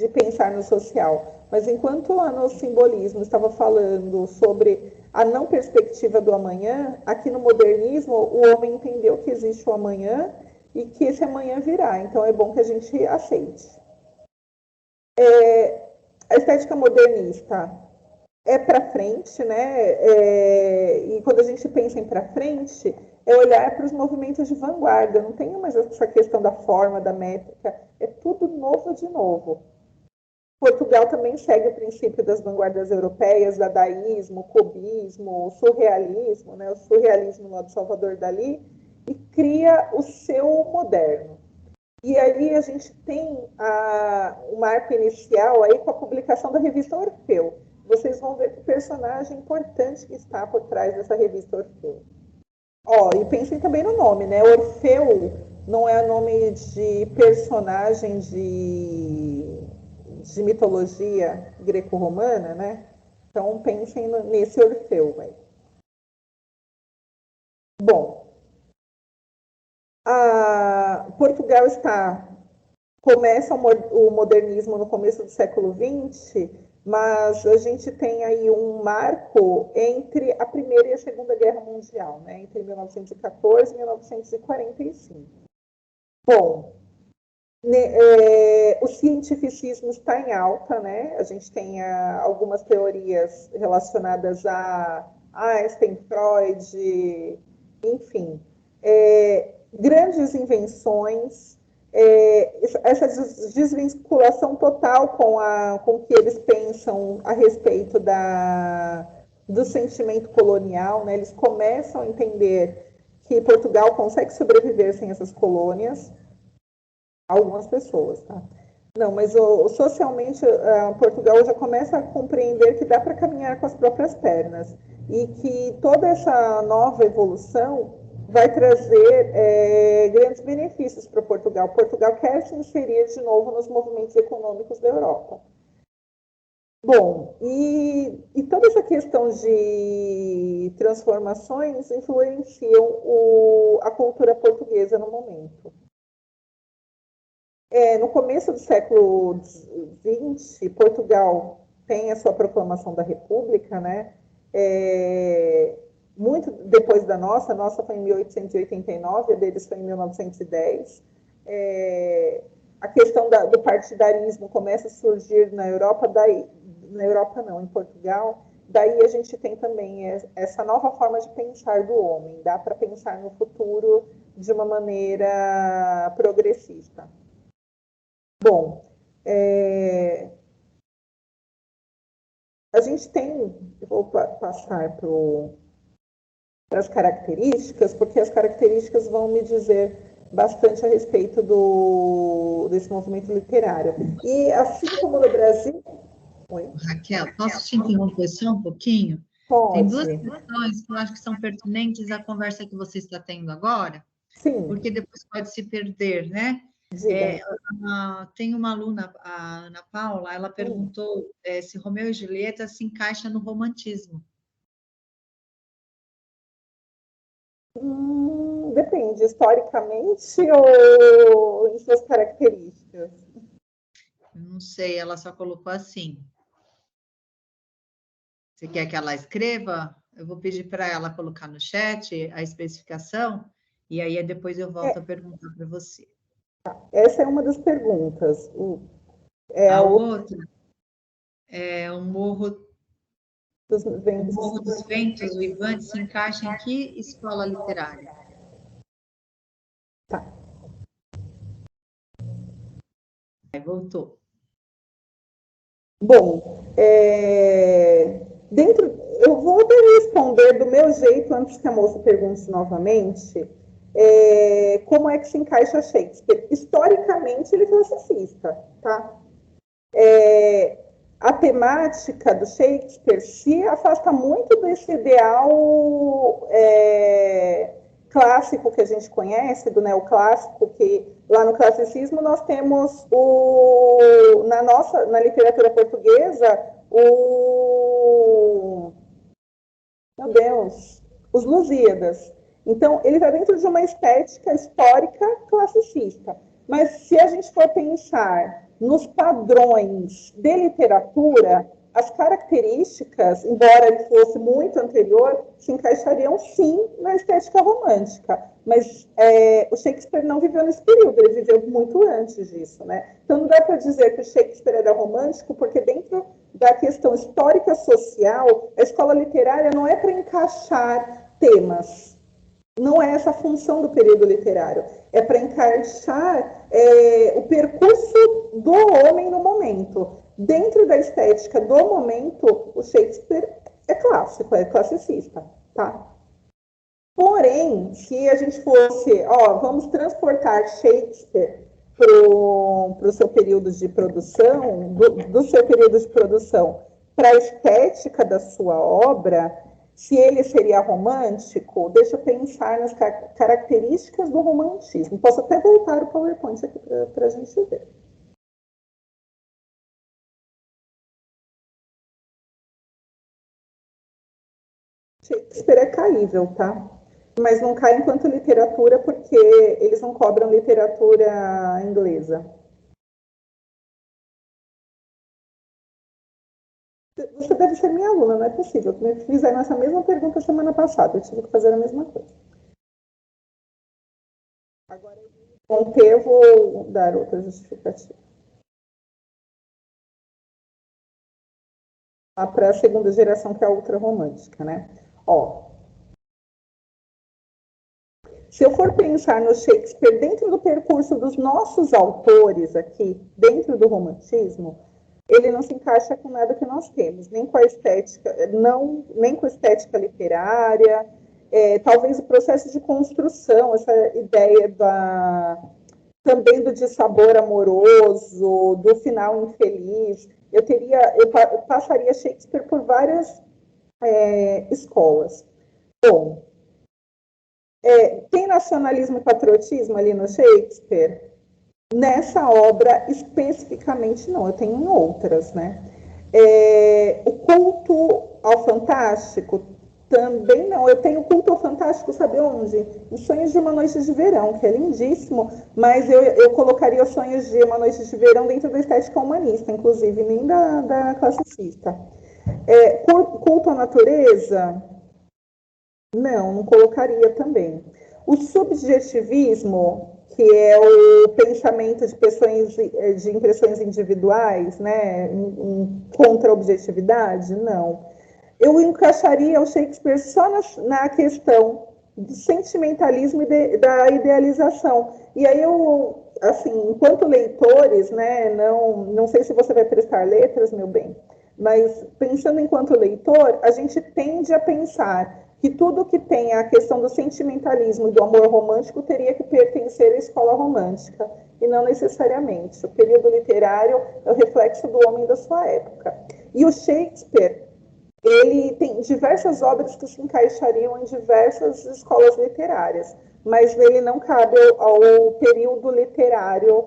pensar no social, mas enquanto lá no simbolismo estava falando sobre a não perspectiva do amanhã, aqui no modernismo o homem entendeu que existe o amanhã e que esse amanhã virá, então é bom que a gente aceite. A estética modernista é para frente, né? E quando a gente pensa em para frente, é olhar para os movimentos de vanguarda, não tem mais essa questão da forma, da métrica, é tudo novo de novo. Portugal também segue o princípio das vanguardas europeias, dadaísmo, cubismo, surrealismo, né? O surrealismo lá do Salvador Dalí, e cria o seu moderno. E ali a gente tem o marco inicial aí com a publicação da revista Orfeu. Vocês vão ver que o personagem importante que está por trás dessa revista Orfeu. E pensem também no nome, né? Orfeu não é nome de personagem de mitologia greco-romana, né? Então pensem nesse Orfeu aí. Bom, Portugal começa o modernismo no começo do século XX, mas a gente tem aí um marco entre a Primeira e a Segunda Guerra Mundial, né? Entre 1914 e 1945. Bom, o cientificismo está em alta, né? A gente tem algumas teorias relacionadas a Einstein, Freud, enfim, grandes invenções, essa desvinculação total com o que eles pensam a respeito do sentimento colonial, né? Eles começam a entender que Portugal consegue sobreviver sem essas colônias, algumas pessoas, tá? Não, mas socialmente Portugal já começa a compreender que dá para caminhar com as próprias pernas e que toda essa nova evolução vai trazer grandes benefícios para Portugal. Portugal quer se inserir de novo nos movimentos econômicos da Europa. Bom, e toda essa questão de transformações influenciam a cultura portuguesa no momento. No começo do século XX, Portugal tem a sua proclamação da República, né? Muito depois da nossa, a nossa foi em 1889, a deles foi em 1910. A questão do partidarismo começa a surgir na Europa, em Portugal. Daí a gente tem também essa nova forma de pensar do homem, dá para pensar no futuro de uma maneira progressista. Bom, a gente tem, eu vou passar para as características, porque as características vão me dizer bastante a respeito desse movimento literário. E assim como no Brasil... Oi? Raquel, posso te interromper só um pouquinho? Pode. Tem duas questões que eu acho que são pertinentes à conversa que você está tendo agora, Sim. Porque depois pode se perder, né? Tem uma aluna, a Ana Paula, ela perguntou se Romeu e Julieta se encaixa no romantismo. Depende, historicamente ou em suas características? Não sei, ela só colocou assim. Você quer que ela escreva? Eu vou pedir para ela colocar no chat a especificação, e aí depois eu volto a perguntar para você. Essa é uma das perguntas. A outra é o Morro dos Ventos Uivantes se encaixa em que escola literária? Tá. Aí voltou. Bom, eu vou responder do meu jeito antes que a moça pergunte novamente. Como é que se encaixa Shakespeare? Historicamente, ele é classicista, tá? A temática do Shakespeare se afasta muito desse ideal clássico que a gente conhece, do neoclássico, que lá no classicismo nós temos na literatura portuguesa meu Deus, os Lusíadas. Então, ele está dentro de uma estética histórica classicista. Mas se a gente for pensar nos padrões de literatura, as características, embora ele fosse muito anterior, se encaixariam sim na estética romântica. Mas o Shakespeare não viveu nesse período, ele viveu muito antes disso, né? Então não dá para dizer que o Shakespeare era romântico, porque dentro da questão histórica social, a escola literária não é para encaixar temas. Não é essa a função do período literário. É para encaixar o percurso do homem no momento. Dentro da estética do momento, o Shakespeare é clássico, é classicista, tá? Porém, se a gente fosse, vamos transportar Shakespeare para o seu período de produção, do seu período de produção para a estética da sua obra, se ele seria romântico, deixa eu pensar nas características do romantismo. Posso até voltar o PowerPoint aqui para a gente ver. Shakespeare é caível, tá? Mas não cai enquanto literatura porque eles não cobram literatura inglesa. Você deve ser minha aluna, não é possível. Me fizeram essa mesma pergunta semana passada, eu tive que fazer a mesma coisa. Agora, eu vou dar outra justificativa. Para a segunda geração, que é a ultrarromântica, né? Ó, se eu for pensar no Shakespeare dentro do percurso dos nossos autores aqui, dentro do romantismo, ele não se encaixa com nada que nós temos, nem com a estética, nem com a estética literária, talvez o processo de construção, essa ideia também do dissabor amoroso, do final infeliz. Eu passaria Shakespeare por várias escolas. Bom, tem nacionalismo e patriotismo ali no Shakespeare? Nessa obra, especificamente, não. Eu tenho em outras, né? O culto ao fantástico, também não. Eu tenho culto ao fantástico, sabe onde? Os Sonhos de uma Noite de Verão, que é lindíssimo, mas eu colocaria os Sonhos de uma Noite de Verão dentro da estética humanista, inclusive, nem da classicista. Culto à natureza? Não colocaria também. O subjetivismo, que é o pensamento de impressões individuais, né, contra a objetividade, não. Eu encaixaria o Shakespeare só na questão do sentimentalismo e da idealização. E aí assim, enquanto leitores, né, não sei se você vai prestar letras, meu bem, mas pensando enquanto leitor, a gente tende a pensar que tudo que tem a questão do sentimentalismo e do amor romântico teria que pertencer à escola romântica, e não necessariamente. O período literário é o reflexo do homem da sua época. E o Shakespeare, ele tem diversas obras que se encaixariam em diversas escolas literárias, mas ele não cabe ao período literário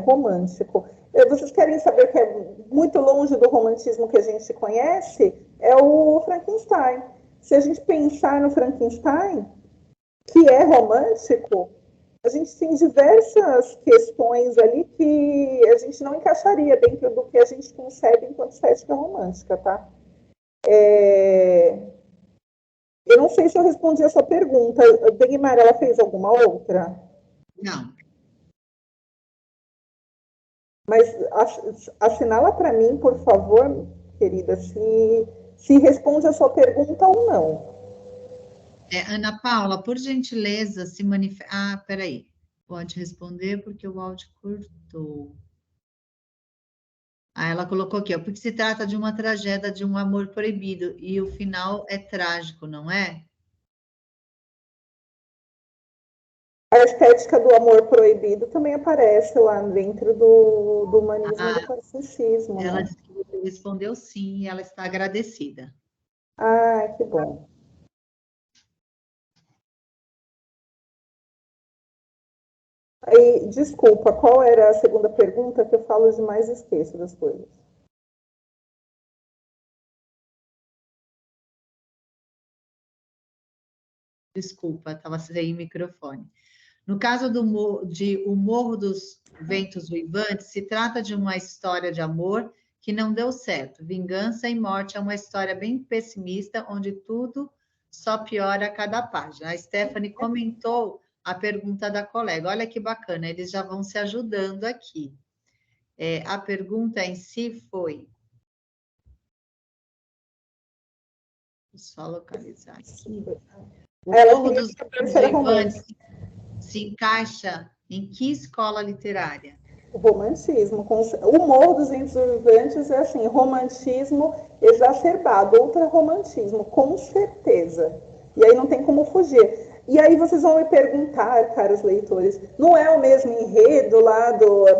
romântico. Vocês querem saber que é muito longe do romantismo que a gente conhece? É o Frankenstein. Se a gente pensar no Frankenstein, que é romântico, a gente tem diversas questões ali que a gente não encaixaria dentro do que a gente concebe enquanto estética romântica, tá? Eu não sei se eu respondi a sua pergunta. A Degmar, ela fez alguma outra? Não. Mas assinala para mim, por favor, querida, se responde a sua pergunta ou não. Ana Paula, por gentileza, se manifesta. Ah, peraí. Pode responder porque o áudio cortou. Ah, ela colocou aqui, ó, porque se trata de uma tragédia de um amor proibido e o final é trágico, não é? A estética do amor proibido também aparece lá dentro do humanismo e do classicismo, Ela né? disse que você respondeu sim e ela está agradecida. Ah, que bom. Aí, desculpa, qual era a segunda pergunta que eu falo demais e esqueço das coisas? Desculpa, estava sem microfone. No caso de O Morro dos Ventos Uivantes, se trata de uma história de amor que não deu certo. Vingança e morte é uma história bem pessimista, onde tudo só piora a cada página. A Stephanie comentou a pergunta da colega. Olha que bacana, eles já vão se ajudando aqui. A pergunta em si foi... Deixa eu só localizar aqui. O Morro dos Ventos Uivantes se encaixa em que escola literária? O romantismo. O Morro dos Ventos Uivantes é assim, romantismo exacerbado, ultra-romantismo, com certeza. E aí não tem como fugir. E aí vocês vão me perguntar, caros leitores, não é o mesmo enredo lá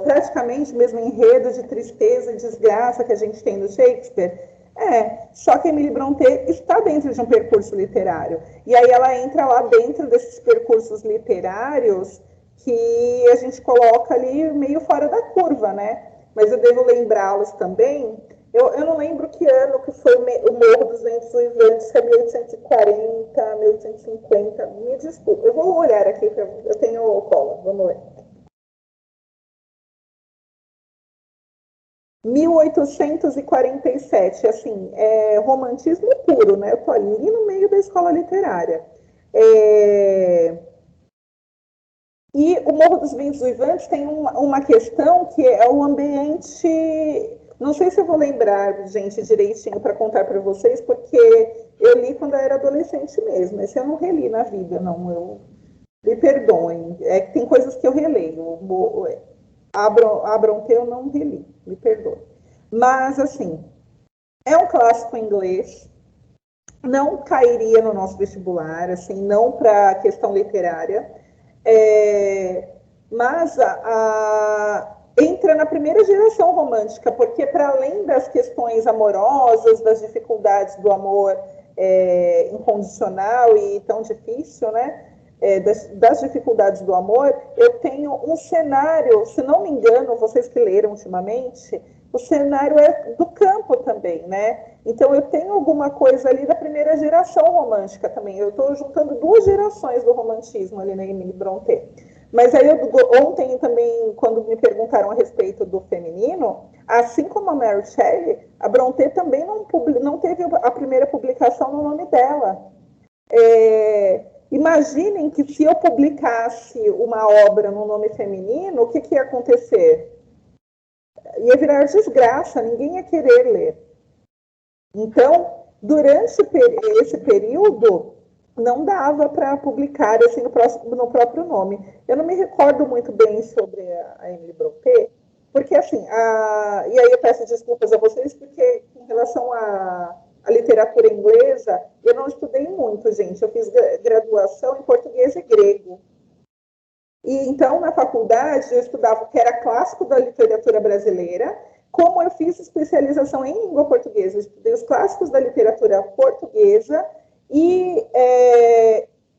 praticamente o mesmo enredo de tristeza e desgraça que a gente tem no Shakespeare? Só que Emily Brontë está dentro de um percurso literário. E aí ela entra lá dentro desses percursos literários que a gente coloca ali meio fora da curva, né? Mas eu devo lembrá-los também. Eu não lembro que ano que foi o Morro dos Ventos Uivantes, se é 1840, 1850. Me desculpa, eu vou olhar aqui, eu tenho cola, vamos ler. 1847, assim, romantismo puro, né? Eu estou ali no meio da escola literária. E o Morro dos Ventos Uivantes tem uma questão que é o ambiente. Não sei se eu vou lembrar, gente, direitinho para contar para vocês, porque eu li quando eu era adolescente mesmo. Esse eu não reli na vida, não. Me perdoem. É que tem coisas que eu releio. A Brontë eu não reli, me perdoe. Mas, assim, é um clássico inglês, não cairia no nosso vestibular, assim, não para a questão literária, mas entra na primeira geração romântica, porque para além das questões amorosas, das dificuldades do amor incondicional e tão difícil, né? Das dificuldades do amor, eu tenho um cenário, se não me engano, vocês que leram ultimamente, o cenário é do campo também, né? Então, eu tenho alguma coisa ali da primeira geração romântica também. Eu estou juntando duas gerações do romantismo ali na Emily Brontë. Mas aí, ontem também, quando me perguntaram a respeito do feminino, assim como a Mary Shelley, a Brontë também não teve a primeira publicação no nome dela. Imaginem que se eu publicasse uma obra no nome feminino, o que ia acontecer? Ia virar desgraça, ninguém ia querer ler. Então, durante esse período, não dava para publicar assim, no próprio nome. Eu não me recordo muito bem sobre a Emily Brontë, porque assim, e aí eu peço desculpas a vocês, porque com relação à literatura inglesa, eu não estudei muito, gente. Eu fiz graduação em português e grego. E então, na faculdade, eu estudava o que era clássico da literatura brasileira, como eu fiz especialização em língua portuguesa. Eu estudei os clássicos da literatura portuguesa e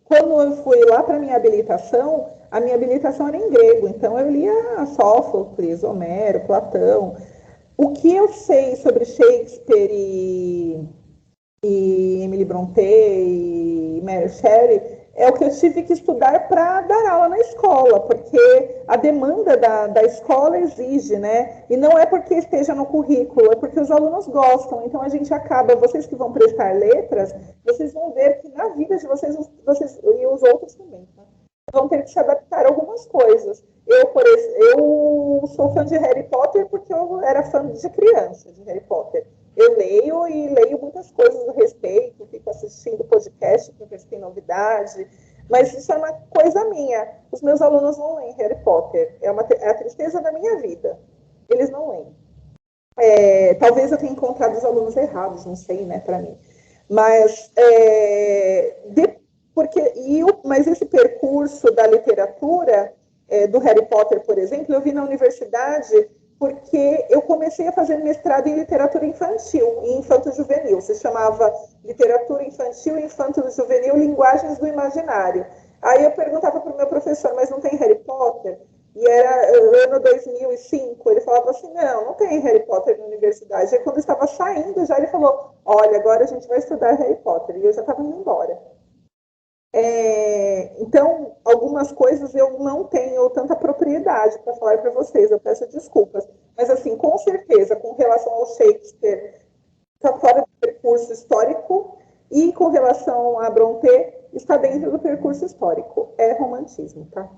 quando eu fui lá para a minha habilitação era em grego, então eu lia Sófocles, Homero, Platão. O que eu sei sobre Shakespeare e Emily Brontë e Mary Shelley é o que eu tive que estudar para dar aula na escola, porque a demanda da escola exige, né? E não é porque esteja no currículo, é porque os alunos gostam. Então a gente acaba, vocês que vão prestar letras, vocês vão ver que na vida de vocês e os outros também, tá? Vão ter que se adaptar a algumas coisas. Eu sou fã de Harry Potter porque eu era fã de criança de Harry Potter. Eu leio muitas coisas a respeito, fico assistindo podcast para ver se tem novidade, mas isso é uma coisa minha. Os meus alunos não leem Harry Potter, é a tristeza da minha vida. Eles não leem. Talvez eu tenha encontrado os alunos errados, não sei, né, para mim. Mas, mas esse percurso da literatura, do Harry Potter, por exemplo, eu vi na universidade porque eu comecei a fazer mestrado em literatura infantil, em infanto-juvenil. Se chamava Literatura Infantil e Infanto-Juvenil, Linguagens do Imaginário. Aí eu perguntava para o meu professor, mas não tem Harry Potter? E era ano 2005, ele falava assim, não tem Harry Potter na universidade. Aí quando eu estava saindo, já ele falou, olha, agora a gente vai estudar Harry Potter. E eu já estava indo embora. Então, algumas coisas eu não tenho tanta propriedade para falar para vocês, eu peço desculpas. Mas, assim, com certeza, com relação ao Shakespeare, está fora do percurso histórico, e com relação a Brontë, está dentro do percurso histórico. É romantismo, tá?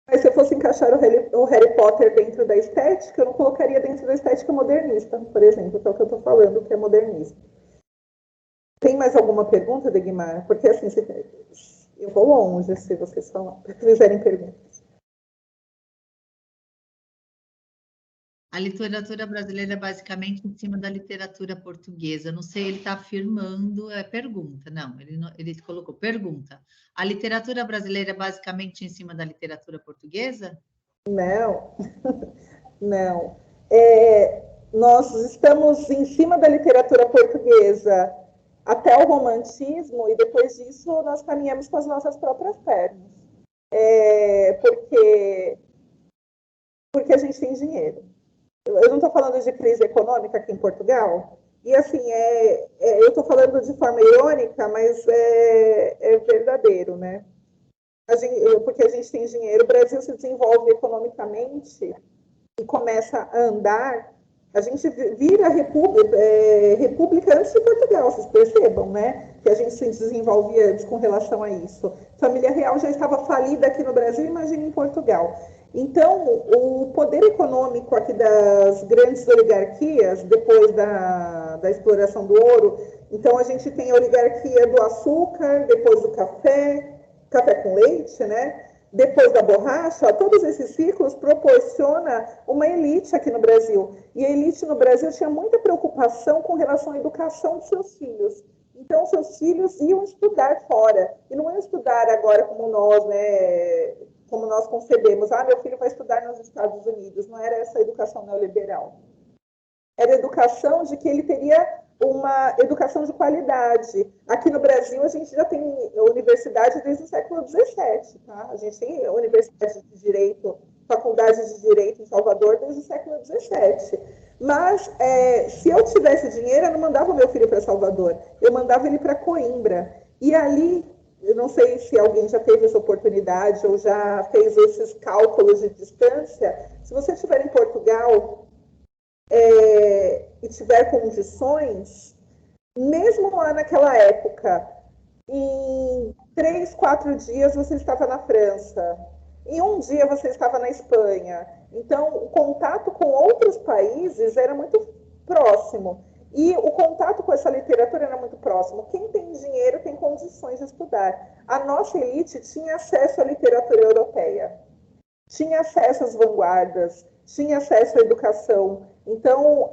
Mas se eu fosse encaixar o Harry Potter dentro da estética, eu não colocaria dentro da estética modernista, por exemplo, que é o que eu estou falando, que é modernismo. Tem mais alguma pergunta, Degmar? Porque assim, eu vou longe se vocês fizerem perguntas. A literatura brasileira é basicamente em cima da literatura portuguesa. Não sei, ele está afirmando, pergunta. Não, ele colocou pergunta. A literatura brasileira é basicamente em cima da literatura portuguesa? Não, não. Nós estamos em cima da literatura portuguesa até o romantismo, e depois disso nós caminhamos com as nossas próprias pernas. Porque a gente tem dinheiro. Eu não estou falando de crise econômica aqui em Portugal, e assim, eu estou falando de forma irônica, mas é verdadeiro, né? Porque a gente tem dinheiro, o Brasil se desenvolve economicamente e começa a andar, a gente vira república antes de Portugal, vocês percebam, né? Que a gente se desenvolve antes com relação a isso. Família real já estava falida aqui no Brasil, imagine em Portugal. Então, o poder econômico aqui das grandes oligarquias, depois da exploração do ouro, então a gente tem a oligarquia do açúcar, depois do café, café com leite, né? Depois da borracha, todos esses ciclos proporciona uma elite aqui no Brasil. E a elite no Brasil tinha muita preocupação com relação à educação dos seus filhos. Então, seus filhos iam estudar fora. E não iam estudar agora como nós, né? Como nós concebemos. Ah, meu filho vai estudar nos Estados Unidos. Não era essa a educação neoliberal. Era a educação de que ele teria uma educação de qualidade. Aqui no Brasil, a gente já tem universidade desde o século XVII, tá? A gente tem universidade de direito, faculdade de direito em Salvador desde o século XVII. Mas, se eu tivesse dinheiro, eu não mandava o meu filho para Salvador, eu mandava ele para Coimbra. E ali, eu não sei se alguém já teve essa oportunidade ou já fez esses cálculos de distância, se você estiver em Portugal e tiver condições, mesmo lá naquela época, em 3, 4 dias você estava na França, em um dia você estava na Espanha. Então, o contato com outros países era muito próximo. E o contato com essa literatura era muito próximo. Quem tem dinheiro tem condições de estudar. A nossa elite tinha acesso à literatura europeia, tinha acesso às vanguardas, tinha acesso à educação. Então,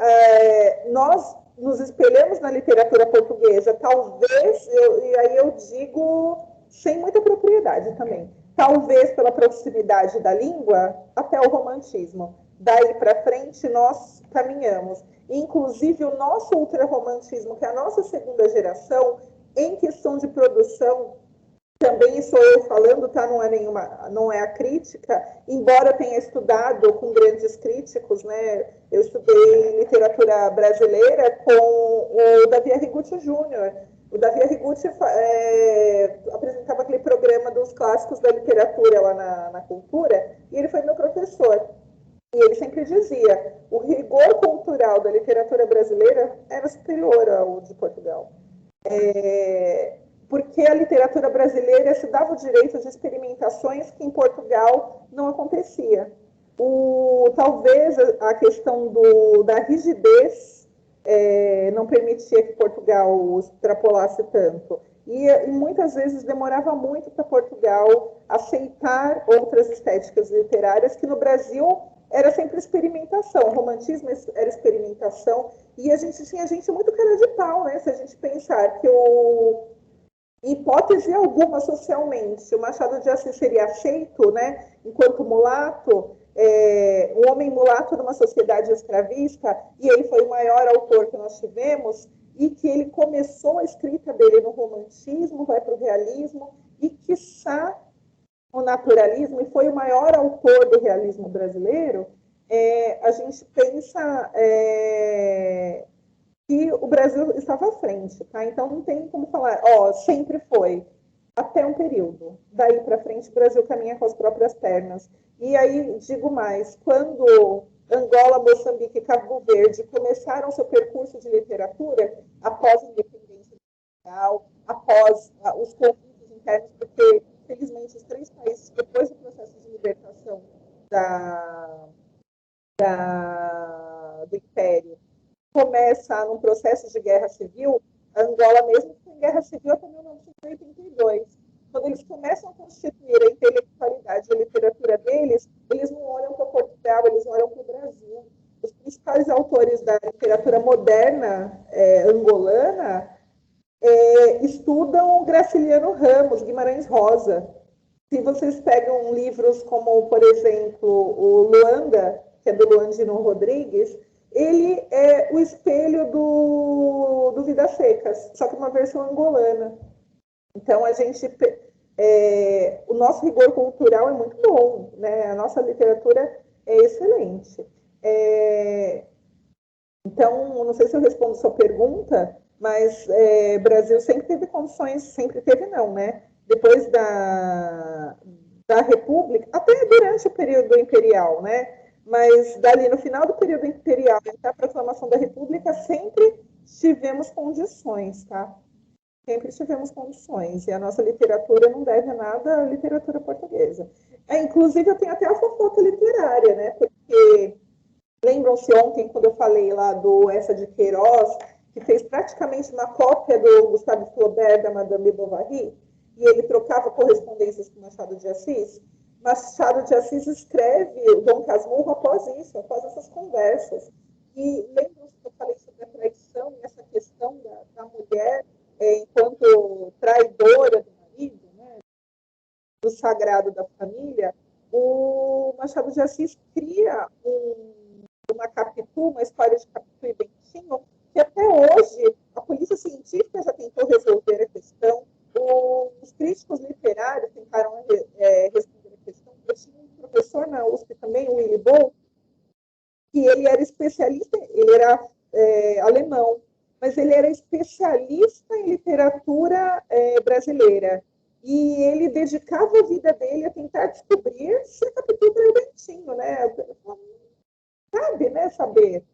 nós nos espelhamos na literatura portuguesa, talvez, e aí eu digo sem muita propriedade também, talvez pela proximidade da língua, até o romantismo. Daí para frente, nós caminhamos. Inclusive, o nosso ultrarromantismo, que é a nossa segunda geração, em questão de produção, também sou eu falando, tá? Não é a crítica, embora eu tenha estudado com grandes críticos, né? Eu estudei literatura brasileira com o Davi Arrigucci Júnior. O Davi Arrigucci apresentava aquele programa dos clássicos da literatura lá na Cultura, e ele foi meu professor. E ele sempre dizia, o rigor cultural da literatura brasileira era superior ao de Portugal. Porque a literatura brasileira se dava o direito de experimentações que em Portugal não acontecia. Talvez a questão da rigidez não permitia que Portugal extrapolasse tanto. E muitas vezes demorava muito para Portugal aceitar outras estéticas literárias que no Brasil era sempre experimentação. O romantismo era experimentação e a gente tinha gente muito cara de pau, né? Se a gente pensar que hipótese alguma socialmente, o Machado de Assis seria aceito, né, enquanto mulato, um homem mulato numa sociedade escravista, e ele foi o maior autor que nós tivemos, e que ele começou a escrita dele no romantismo, vai para o realismo, e quiçá o naturalismo, e foi o maior autor do realismo brasileiro. A gente pensa que o Brasil estava à frente, tá? Então não tem como falar, sempre foi, até um período. Daí para frente o Brasil caminha com as próprias pernas. E aí, digo mais, quando Angola, Moçambique e Cabo Verde começaram seu percurso de literatura, após a independência nacional, após os conflitos internos, porque, infelizmente, os 3 países, depois do processo de libertação do Império, começa num processo de guerra civil, Angola mesmo foi em guerra civil até 1982. Quando eles começam a constituir a intelectualidade e a literatura deles, eles não olham para Portugal, eles olham para o Brasil. Os principais autores da literatura moderna angolana estudam Graciliano Ramos, Guimarães Rosa. Se vocês pegam livros como, por exemplo, o Luanda, que é do Luandino Rodrigues, ele é o espelho do Vidas Secas, só que uma versão angolana. Então, o nosso rigor cultural é muito bom, né? A nossa literatura é excelente. Então, não sei se eu respondo sua pergunta, mas Brasil sempre teve condições, sempre teve não, né? Depois da República, até durante o período imperial, né? Mas dali no final do período imperial até a proclamação da República sempre tivemos condições, tá? Sempre tivemos condições, e a nossa literatura não deve nada à literatura portuguesa. Inclusive, eu tenho até a fofoca literária, né? Porque lembram-se ontem, quando eu falei lá do Essa de Queiroz, que fez praticamente uma cópia do Gustave Flaubert, da Madame Bovary, e ele trocava correspondências com Machado de Assis? Machado de Assis escreve o Dom Casmurro após isso, após essas conversas. E lembram-se que eu falei sobre a traição e essa questão da mulher enquanto traidora do marido, né, do sagrado da família? O Machado de Assis cria uma Capitu, uma história de Capitu e Bentinho, que até hoje a polícia científica já tentou resolver a questão, os críticos literários tentaram responder a questão. Eu tinha um professor na USP também, o Willy Boll, que ele era especialista, ele era alemão, mas ele era especialista em literatura brasileira. E ele dedicava a vida dele a tentar descobrir se a Capitu traiu o Bentinho, né? Sabe, né? Saber.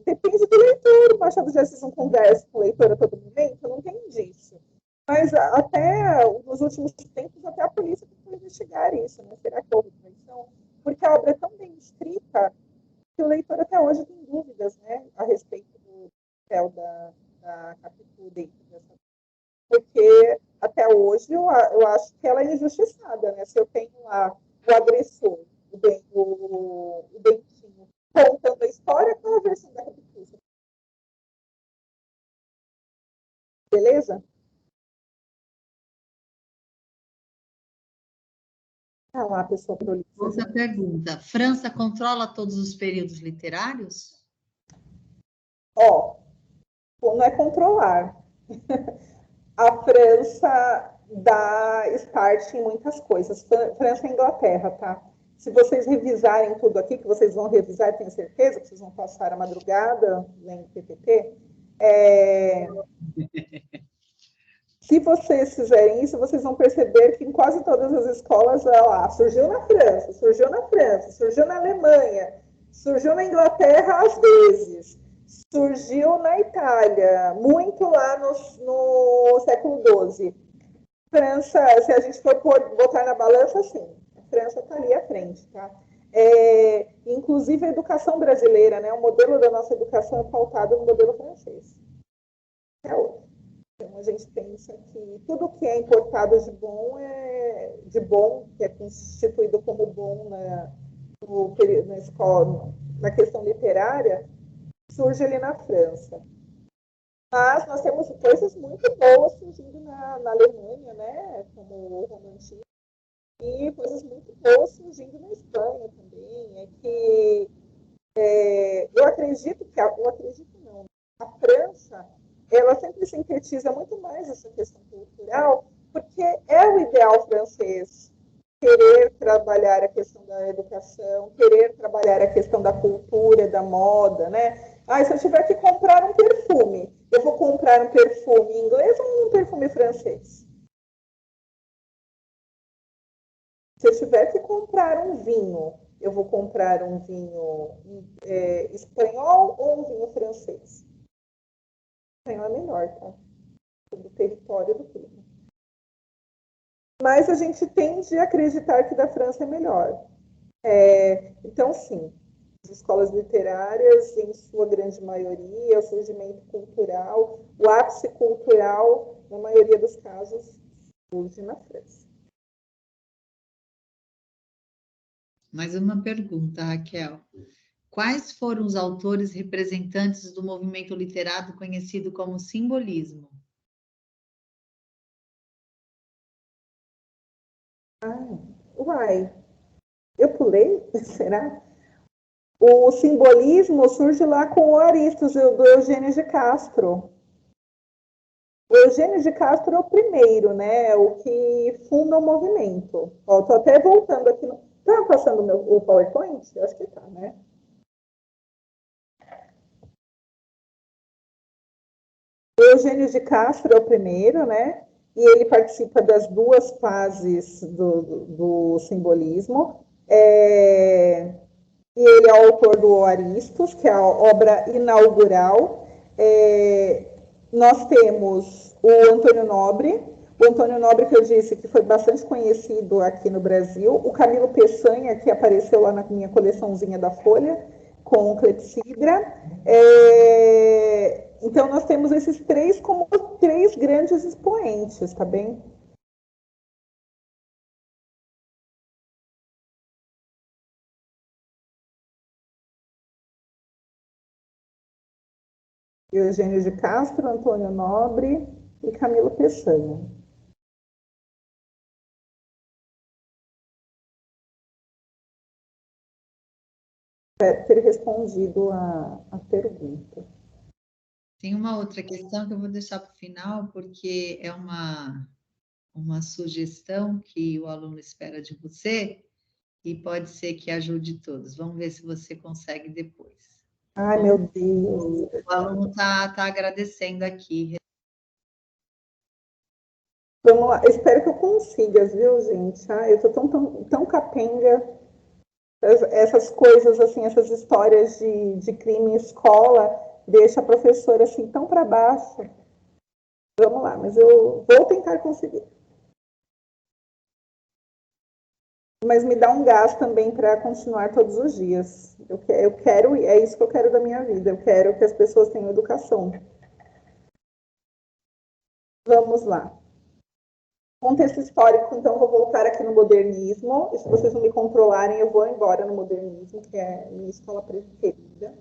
Depende do leitor. O Machado de Assis não conversa com o leitor a todo momento, não tem disso. Mas até nos últimos tempos, até a polícia tentou investigar isso, né? Será que houve traição? Porque a obra é tão bem escrita que o leitor até hoje tem dúvidas, né, a respeito do papel da Capitu dentro dessa. Porque até hoje eu acho que ela é injustiçada, né? Se eu tenho lá o agressor, o Bentinho, contando a história, qual a versão da Capitu? Beleza? Ah lá, pessoa prolixa. Outra pergunta. França controla todos os períodos literários? Não é controlar. A França dá start em muitas coisas. França e Inglaterra, tá? Se vocês revisarem tudo aqui, que vocês vão revisar, tenho certeza que vocês vão passar a madrugada lendo PPT, se vocês fizerem isso, vocês vão perceber que em quase todas as escolas, lá, surgiu na França, surgiu na França, surgiu na Alemanha, surgiu na Inglaterra às vezes, surgiu na Itália, muito lá no século XII. França, se a gente for botar na balança, sim, a França está ali à frente, tá? Inclusive a educação brasileira, né? O modelo da nossa educação é pautado no modelo francês. É outro. Então, a gente pensa que tudo que é importado de bom, que é constituído como bom na escola, na questão literária, surge ali na França. Mas nós temos coisas muito boas surgindo na Alemanha, né? Como o romantismo, e coisas muito boas surgindo na Espanha também. Eu acredito que a França, ela sempre sintetiza muito mais essa questão cultural, porque é o ideal francês querer trabalhar a questão da educação, querer trabalhar a questão da cultura, da moda, né? Se eu tiver que comprar um perfume, eu vou comprar um perfume inglês ou um perfume francês? Se eu tiver que comprar um vinho, eu vou comprar um vinho espanhol ou um vinho francês? O espanhol é melhor, tá? Do território do clima. Mas a gente tende a acreditar que da França é melhor. Então, sim, as escolas literárias, em sua grande maioria, o surgimento cultural, o ápice cultural, na maioria dos casos, surge na França. Mais uma pergunta, Raquel. Quais foram os autores representantes do movimento literário conhecido como simbolismo? Eu pulei? Será? O simbolismo surge lá com o Aristos, do Eugênio de Castro. O Eugênio de Castro é o primeiro, né? O que funda o movimento. Estou até voltando aqui. Está passando o PowerPoint? Eu acho que está, né? O Eugênio de Castro é o primeiro, né? E ele participa das duas fases do simbolismo. e ele é autor do O Aristos, que é a obra inaugural. Nós temos o Antônio Nobre que eu disse que foi bastante conhecido aqui no Brasil, o Camilo Peçanha, que apareceu lá na minha coleçãozinha da Folha, com clepsidra. Então, nós temos esses três como três grandes expoentes, tá bem? Eugênio de Castro, Antônio Nobre e Camilo Peçanha. Espero ter respondido a pergunta. Tem uma outra questão que eu vou deixar para o final, porque é uma sugestão que o aluno espera de você e pode ser que ajude todos. Vamos ver se você consegue depois. Ai, meu Deus. O aluno está agradecendo aqui. Vamos lá. Eu espero que eu consiga, viu, gente? Eu tô tão capenga. Essas coisas, assim, essas histórias de crime em escola, deixa a professora, assim, tão para baixo. Vamos lá, mas eu vou tentar conseguir. Mas me dá um gás também para continuar todos os dias. Eu quero, é isso que eu quero da minha vida. Eu quero que as pessoas tenham educação. Vamos lá. Contexto histórico, então, vou voltar aqui no modernismo. E se vocês não me controlarem, eu vou embora no modernismo, que é a minha escola preferida.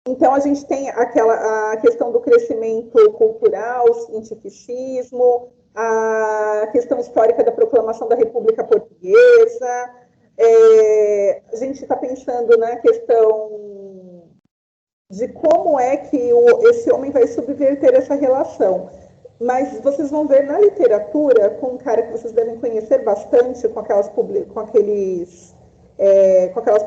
Então, a gente tem a questão do crescimento cultural, o cientificismo, a questão histórica da proclamação da República Portuguesa. A gente está pensando na questão de como é que esse homem vai subverter essa relação. Mas vocês vão ver na literatura, com um cara que vocês devem conhecer bastante, com aquelas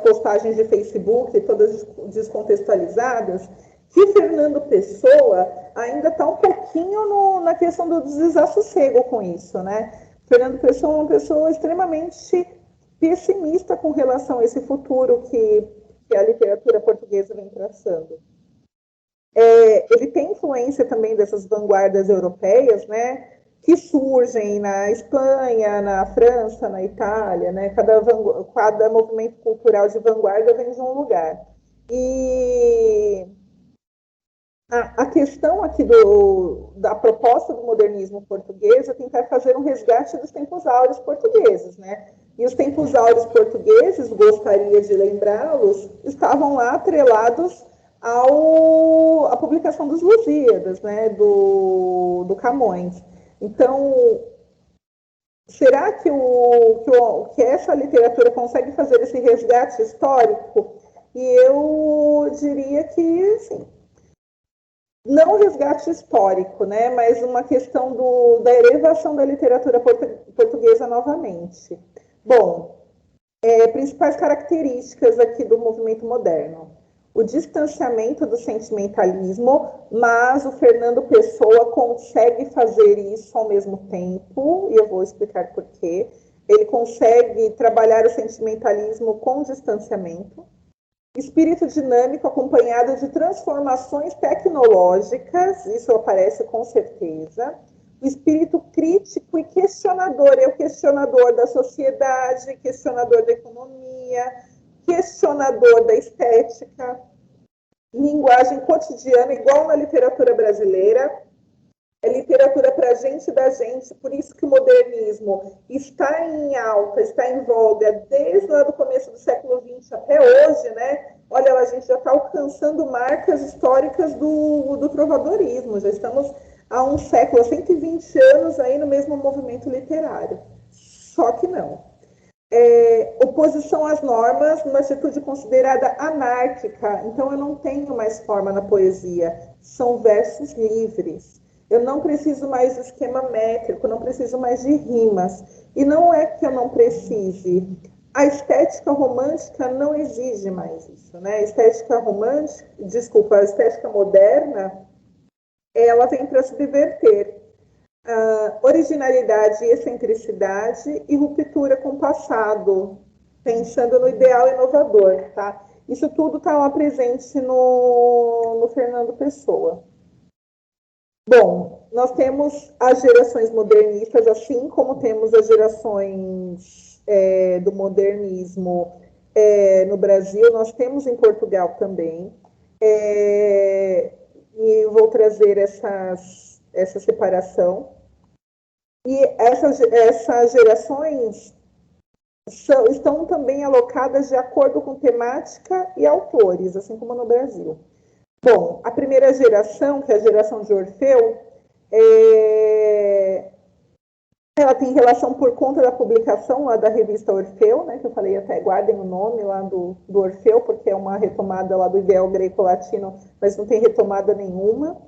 postagens de Facebook, todas descontextualizadas, que Fernando Pessoa ainda está um pouquinho na questão do desassossego com isso, né? Fernando Pessoa é uma pessoa extremamente pessimista com relação a esse futuro que a literatura portuguesa vem traçando. Ele tem influência também dessas vanguardas europeias, né, que surgem na Espanha, na França, na Itália, né, cada movimento cultural de vanguarda vem de um lugar. E a questão aqui da proposta do modernismo português é tentar fazer um resgate dos tempos áureos portugueses, né? E os tempos áureos portugueses, gostaria de lembrá-los, estavam lá atrelados à publicação dos Lusíadas, né, do Camões. Então, será que essa literatura consegue fazer esse resgate histórico? E eu diria que, sim. Não resgate histórico, né, mas uma questão da elevação da literatura portuguesa novamente. Bom, principais características aqui do movimento moderno. O distanciamento do sentimentalismo, mas o Fernando Pessoa consegue fazer isso ao mesmo tempo, e eu vou explicar por quê. Ele consegue trabalhar o sentimentalismo com distanciamento. Espírito dinâmico acompanhado de transformações tecnológicas, isso aparece com certeza. O espírito crítico e questionador, é o questionador da sociedade, questionador da economia, questionador da estética, linguagem cotidiana, igual na literatura brasileira, é literatura para a gente da gente, por isso que o modernismo está em alta, está em voga desde lá do começo do século XX até hoje, né? Olha, a gente já está alcançando marcas históricas do trovadorismo, já estamos há um século, há 120 anos aí no mesmo movimento literário. Só que não. Oposição às normas, uma atitude considerada anárquica. Então, eu não tenho mais forma na poesia. São versos livres. Eu não preciso mais de esquema métrico, não preciso mais de rimas. E não é que eu não precise. A estética romântica não exige mais isso, né? A estética romântica, desculpa, a estética moderna, ela vem para subverter originalidade, excentricidade e ruptura com o passado. pensando no ideal inovador, tá? Isso tudo está lá presente no Fernando Pessoa. Bom, nós temos as gerações modernistas, assim como temos as gerações do modernismo no Brasil, nós temos em Portugal também. E vou trazer essa separação. E essas gerações estão também alocadas de acordo com temática e autores, assim como no Brasil. Bom, a primeira geração, que é a geração de Orfeu, ela tem relação por conta da publicação lá da revista Orfeu, né, que eu falei até, guardem o nome lá do Orfeu, porque é uma retomada lá do ideal greco-latino, mas não tem retomada nenhuma.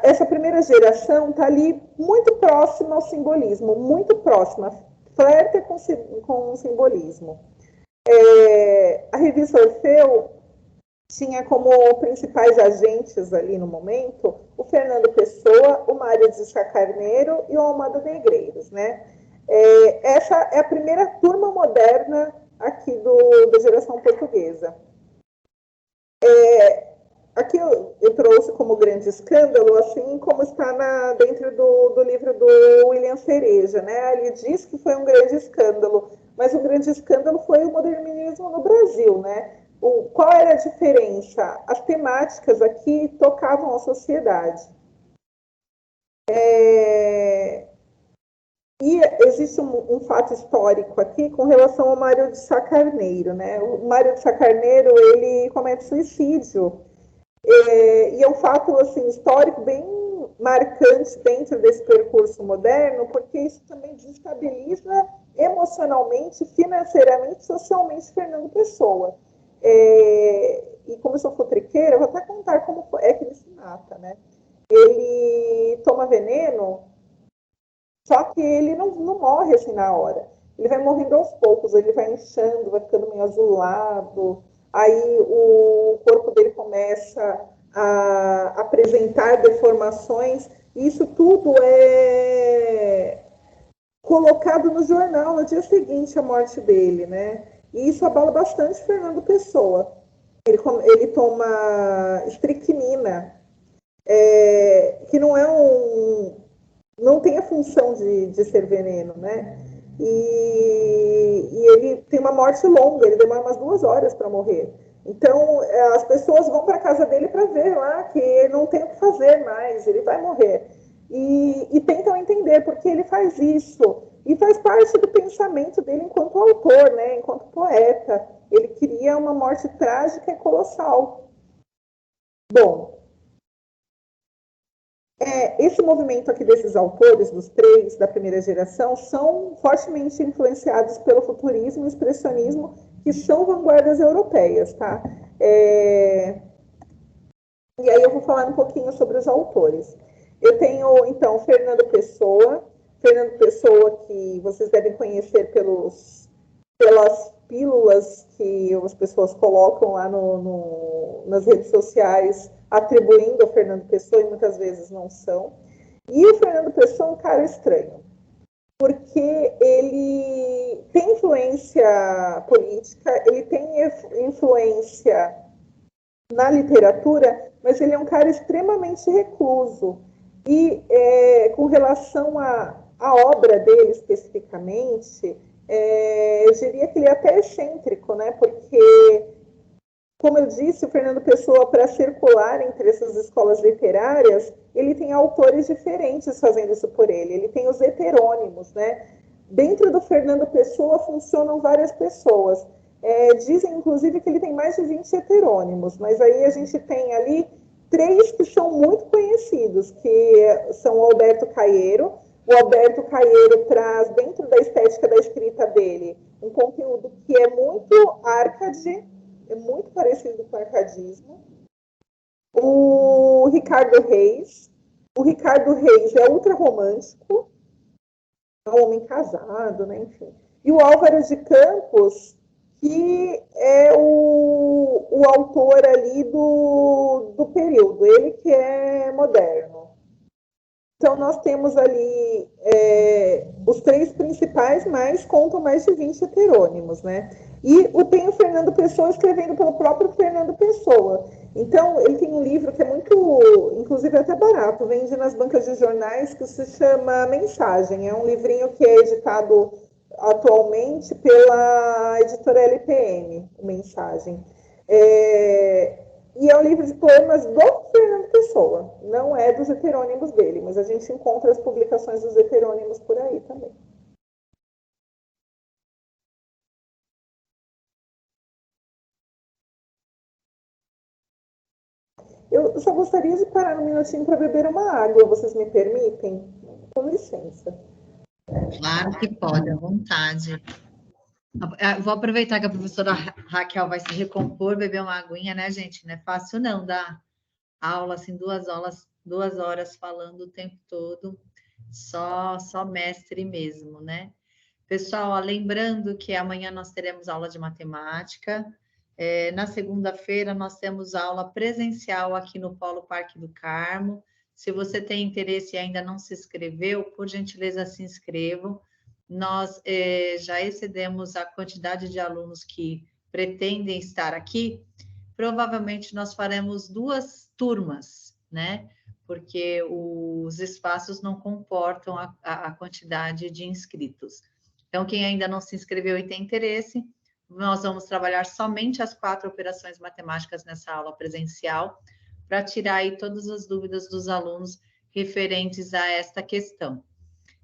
Essa primeira geração está ali muito próxima ao simbolismo, muito próxima, flerta com o simbolismo. A revista Orfeu tinha como principais agentes ali no momento o Fernando Pessoa, o Mário de Sá Carneiro e o Almada Negreiros, né? Essa é a primeira turma moderna aqui da geração portuguesa. Aqui eu trouxe como grande escândalo, assim como está dentro do livro do William Cereja, né? Ele diz que foi um grande escândalo, mas o grande escândalo foi o modernismo no Brasil, né? Qual era a diferença? As temáticas aqui tocavam a sociedade. E existe um fato histórico aqui com relação ao Mário de Sá Carneiro, né? O Mário de Sá Carneiro, ele comete suicídio. E é um fato assim, histórico bem marcante dentro desse percurso moderno, porque isso também desestabiliza emocionalmente, financeiramente, socialmente Fernando Pessoa. E como eu sou futriqueira, eu vou até contar como é que ele se mata, né? Ele toma veneno, só que ele não morre assim na hora. Ele vai morrendo aos poucos, ele vai inchando, vai ficando meio azulado, aí o corpo dele começa a apresentar deformações, e isso tudo é colocado no jornal no dia seguinte à morte dele, né? E isso abala bastante Fernando Pessoa. Ele toma estricnina, que não tem a função de ser veneno, né? E ele tem uma morte longa, ele demora umas 2 horas para morrer. Então, as pessoas vão para a casa dele para ver lá que não tem o que fazer mais, ele vai morrer. E tentam entender por que ele faz isso. E faz parte do pensamento dele enquanto autor, né? Enquanto poeta. Ele queria uma morte trágica e colossal. Bom, esse movimento aqui desses autores, dos 3 da primeira geração, são fortemente influenciados pelo futurismo e expressionismo, que são vanguardas europeias, tá? E aí eu vou falar um pouquinho sobre os autores. Eu tenho, então, Fernando Pessoa, que vocês devem conhecer pelas pílulas que as pessoas colocam lá nas redes sociais, atribuindo ao Fernando Pessoa, e muitas vezes não são. E o Fernando Pessoa é um cara estranho, porque ele tem influência política, ele tem influência na literatura, mas ele é um cara extremamente recluso. E com relação à obra dele especificamente, eu diria que ele é até excêntrico, né? Porque, como eu disse, o Fernando Pessoa, para circular entre essas escolas literárias, ele tem autores diferentes fazendo isso por ele. Ele tem os heterônimos, né? Dentro do Fernando Pessoa funcionam várias pessoas. Dizem, inclusive, que ele tem mais de 20 heterônimos, mas aí a gente tem ali 3 que são muito conhecidos, que são o Alberto Caeiro. O Alberto Caeiro traz, dentro da estética da escrita dele, um conteúdo que é muito arcade, é muito parecido com o arcadismo. O Ricardo Reis é ultra romântico, é um homem casado, né? Enfim. E o Álvaro de Campos, que é o autor ali do período, ele que é moderno. Então, nós temos ali os 3 principais, mas contam mais de 20 heterônimos, né? E tem o Fernando Pessoa escrevendo pelo próprio Fernando Pessoa. Então, ele tem um livro que é muito, inclusive até barato, vende nas bancas de jornais, que se chama Mensagem. É um livrinho que é editado atualmente pela editora LPM, Mensagem. E é um livro de poemas do Fernando Pessoa, não é dos heterônimos dele, mas a gente encontra as publicações dos heterônimos por aí também. Eu só gostaria de parar um minutinho para beber uma água, vocês me permitem? Com licença. Claro que pode, à vontade. Vou aproveitar que a professora Raquel vai se recompor, beber uma aguinha, né, gente? Não é fácil não dar aula assim, 2 horas falando o tempo todo, só mestre mesmo, né? Pessoal, ó, lembrando que amanhã nós teremos aula de matemática. Na segunda-feira nós temos aula presencial aqui no Polo Parque do Carmo. Se você tem interesse e ainda não se inscreveu, por gentileza se inscrevam. Nós já excedemos a quantidade de alunos que pretendem estar aqui. Provavelmente nós faremos 2 turmas, né? Porque os espaços não comportam a quantidade de inscritos. Então, quem ainda não se inscreveu e tem interesse, nós vamos trabalhar somente as 4 operações matemáticas nessa aula presencial, para tirar aí todas as dúvidas dos alunos referentes a esta questão.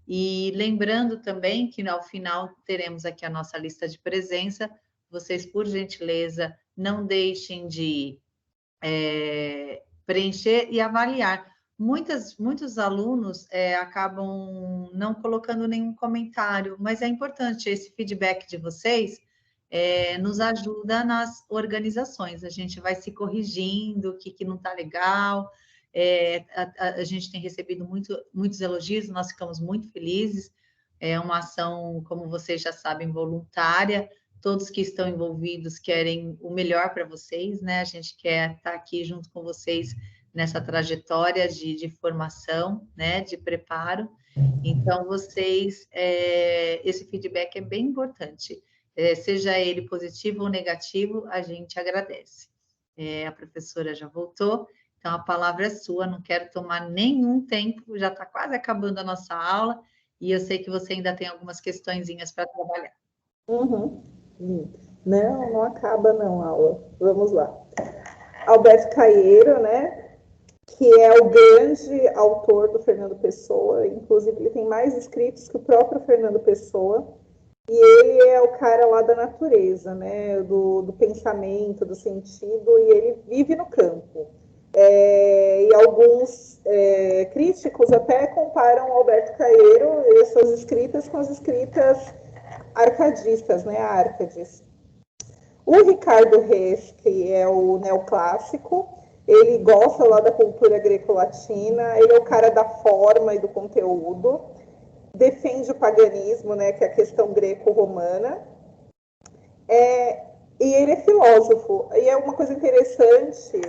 E lembrando também que ao final teremos aqui a nossa lista de presença. Vocês, por gentileza, não deixem de preencher e avaliar. Muitos alunos acabam não colocando nenhum comentário, mas é importante esse feedback de vocês, nos ajuda nas organizações. A gente vai se corrigindo, o que não está legal. A gente tem recebido muitos elogios, nós ficamos muito felizes. É uma ação, como vocês já sabem, voluntária. Todos que estão envolvidos querem o melhor para vocês, né? A gente quer estar aqui junto com vocês nessa trajetória de formação, né? De preparo. Então, vocês, esse feedback é bem importante. Seja ele positivo ou negativo, a gente agradece. A professora já voltou, então a palavra é sua, não quero tomar nenhum tempo, já está quase acabando a nossa aula, e eu sei que você ainda tem algumas questõezinhas para trabalhar. Uhum. Não acaba não a aula. Vamos lá. Alberto Caeiro, né? Que é o grande autor do Fernando Pessoa, inclusive ele tem mais escritos que o próprio Fernando Pessoa, e ele é o cara lá da natureza, né? Do pensamento, do sentido, e ele vive no campo. E alguns críticos até comparam Alberto Caeiro e suas escritas com as escritas arcadistas, né? Árcades. O Ricardo Reis, que é o neoclássico, ele gosta lá da cultura greco-latina, ele é o cara da forma e do conteúdo, defende o paganismo, né, que é a questão greco-romana, e ele é filósofo, e é uma coisa interessante,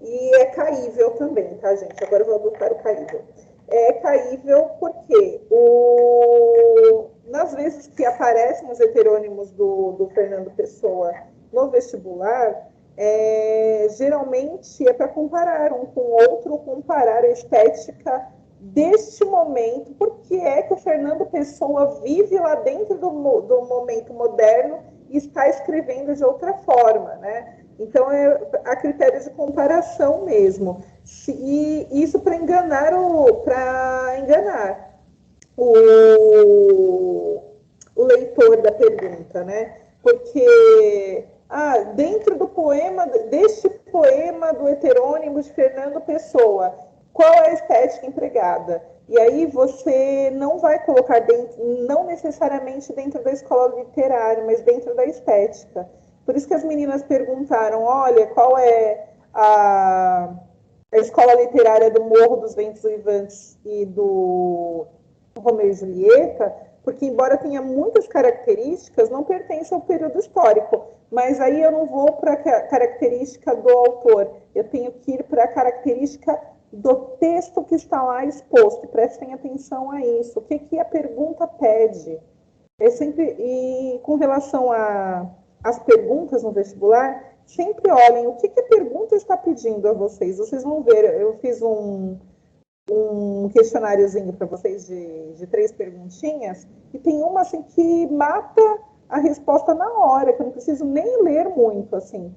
e é caível também, tá, gente? Agora eu vou adotar o caível. É caível porque nas vezes que aparecem os heterônimos do Fernando Pessoa no vestibular, geralmente é para comparar um com o outro, comparar a estética deste momento, porque é que o Fernando Pessoa vive lá dentro do momento moderno e está escrevendo de outra forma, né? Então, é a critério de comparação mesmo. E isso para enganar o leitor da pergunta, né? Porque dentro do poema, deste poema do heterônimo de Fernando Pessoa, qual é a estética empregada? E aí você não vai colocar dentro, não necessariamente dentro da escola literária, mas dentro da estética. Por isso que as meninas perguntaram, olha, qual é a escola literária do Morro dos Ventos Uivantes e do Romeu e Julieta, porque embora tenha muitas características, não pertence ao período histórico. Mas aí eu não vou para a característica do autor, eu tenho que ir para a característica do texto que está lá exposto. Prestem atenção a isso. O que, que a pergunta pede? E com relação às perguntas no vestibular, sempre olhem o que, que a pergunta está pedindo a vocês. Vocês vão ver, eu fiz um questionáriozinho para vocês de 3 perguntinhas, e tem uma assim que mata a resposta na hora, que eu não preciso nem ler muito, assim.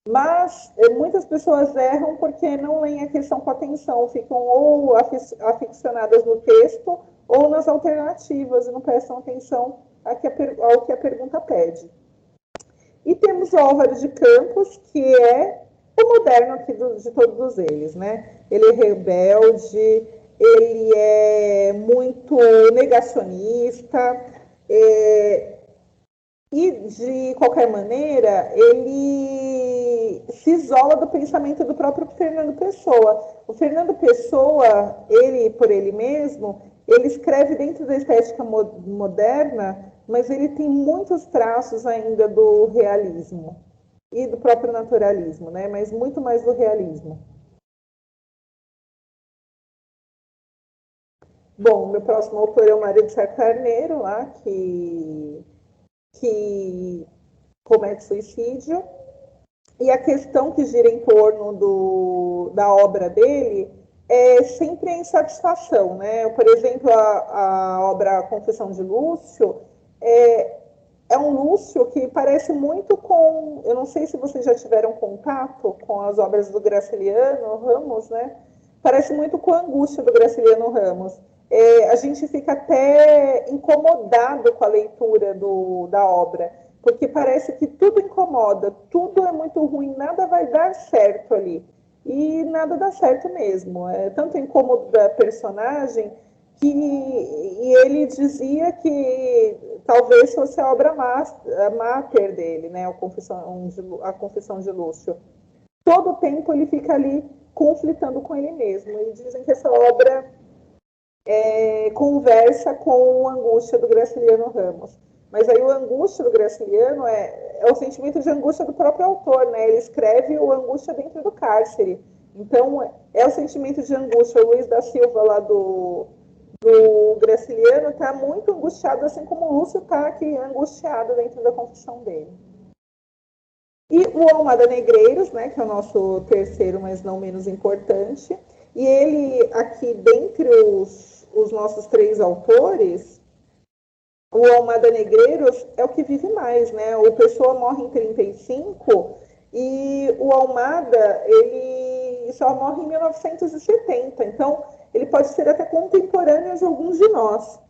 Mas muitas pessoas erram porque não leem a questão com atenção, ficam ou aficionadas no texto ou nas alternativas e não prestam atenção ao que a pergunta pede. E temos o Álvaro de Campos, que é o moderno aqui de todos eles, né? Ele é rebelde, ele é muito negacionista, e, de qualquer maneira, ele se isola do pensamento do próprio Fernando Pessoa. O Fernando Pessoa, ele por ele mesmo, ele escreve dentro da estética moderna, mas ele tem muitos traços ainda do realismo e do próprio naturalismo, né? Mas muito mais do realismo. Bom, meu próximo autor é o Mário de Sá Carneiro, lá, que comete suicídio, e a questão que gira em torno da obra dele é sempre a insatisfação, né? Por exemplo, a obra Confissão de Lúcio é um Lúcio que parece muito com... Eu não sei se vocês já tiveram contato com as obras do Graciliano Ramos, né? Parece muito com a angústia do Graciliano Ramos. A gente fica até incomodado com a leitura da obra, porque parece que tudo incomoda, tudo é muito ruim, nada vai dar certo ali. E nada dá certo mesmo. É tanto incômodo da personagem e ele dizia que talvez fosse a obra máter dele, né? A Confissão de Lúcio. Todo o tempo ele fica ali conflitando com ele mesmo. E dizem que essa obra conversa com a angústia do Graciliano Ramos. Mas aí o angústia do Graciliano é o sentimento de angústia do próprio autor, né? Ele escreve o angústia dentro do cárcere. Então, é o sentimento de angústia. O Luiz da Silva, lá do Graciliano, está muito angustiado, assim como o Lúcio está aqui angustiado dentro da confissão dele. E o Almada Negreiros, né, que é o nosso terceiro, mas não menos importante. E ele, aqui, dentre os nossos 3 autores, o Almada Negreiros é o que vive mais, né? O Pessoa morre em 35 e o Almada, ele só morre em 1970. Então, ele pode ser até contemporâneo de alguns de nós.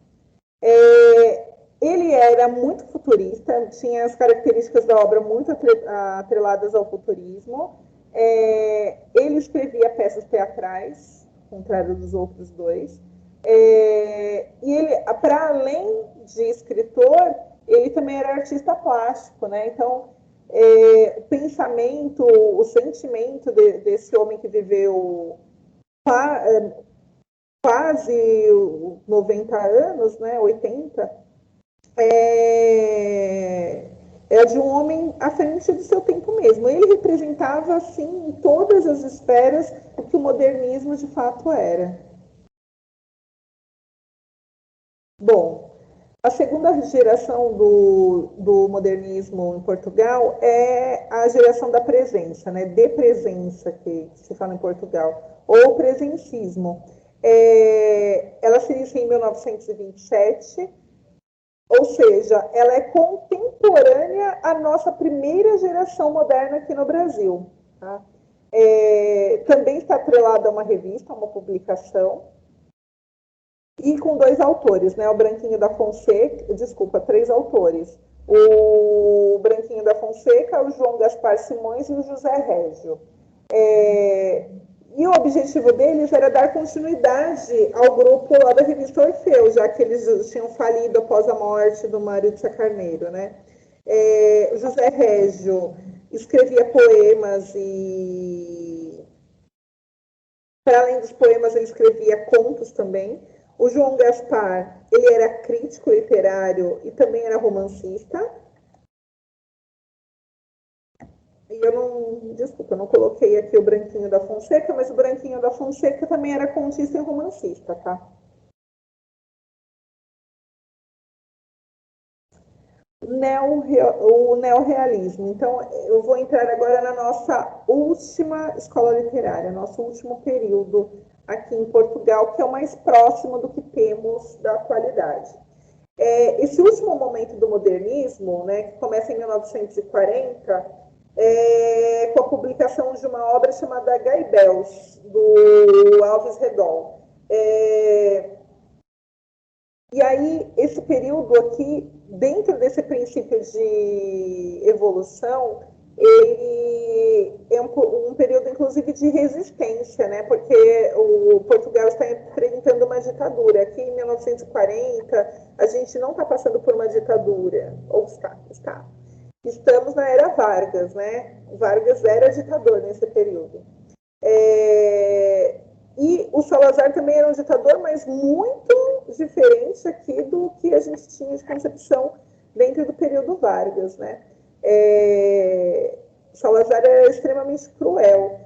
Ele era muito futurista, tinha as características da obra muito atreladas ao futurismo. Ele escrevia peças teatrais, ao contrário dos outros 2. E ele, para além de escritor, ele também era artista plástico, né? Então, o pensamento, o sentimento desse homem que viveu quase 90 anos, né? 80, é de um homem à frente do seu tempo mesmo. Ele representava, assim, em todas as esferas, o que o modernismo de fato era. Bom, a segunda geração do modernismo em Portugal é a geração da presença, né? De presença, que se fala em Portugal, ou presencismo. Ela se inicia em 1927, ou seja, ela é contemporânea à nossa primeira geração moderna aqui no Brasil. Tá? Também está atrelada a uma revista, a uma publicação, e com 2 autores, né? O Branquinho da Fonseca, 3 autores. O Branquinho da Fonseca, o João Gaspar Simões e o José Régio. E o objetivo deles era dar continuidade ao grupo lá da revista Orfeu, já que eles tinham falido após a morte do Mário de Sá Carneiro, né? O José Régio escrevia poemas e, para além dos poemas, ele escrevia contos também. O João Gaspar, ele era crítico literário e também era romancista. E eu não, desculpa, eu não coloquei aqui o Branquinho da Fonseca, mas o Branquinho da Fonseca também era contista e romancista, tá? O neorrealismo. Então, eu vou entrar agora na nossa última escola literária, nosso último período aqui em Portugal, que é o mais próximo do que temos da atualidade. Esse último momento do modernismo, né, que começa em 1940, com a publicação de uma obra chamada Gaibels, do Alves Redol. E aí, esse período aqui, dentro desse princípio de evolução, ele é um período, inclusive, de resistência, né? Porque o Portugal está enfrentando uma ditadura. Aqui em 1940, a gente não está passando por uma ditadura, ou está, está. Estamos na era Vargas, né? Vargas era ditador nesse período. E o Salazar também era um ditador, mas muito diferente aqui do que a gente tinha de concepção dentro do período Vargas, né? Salazar era extremamente cruel.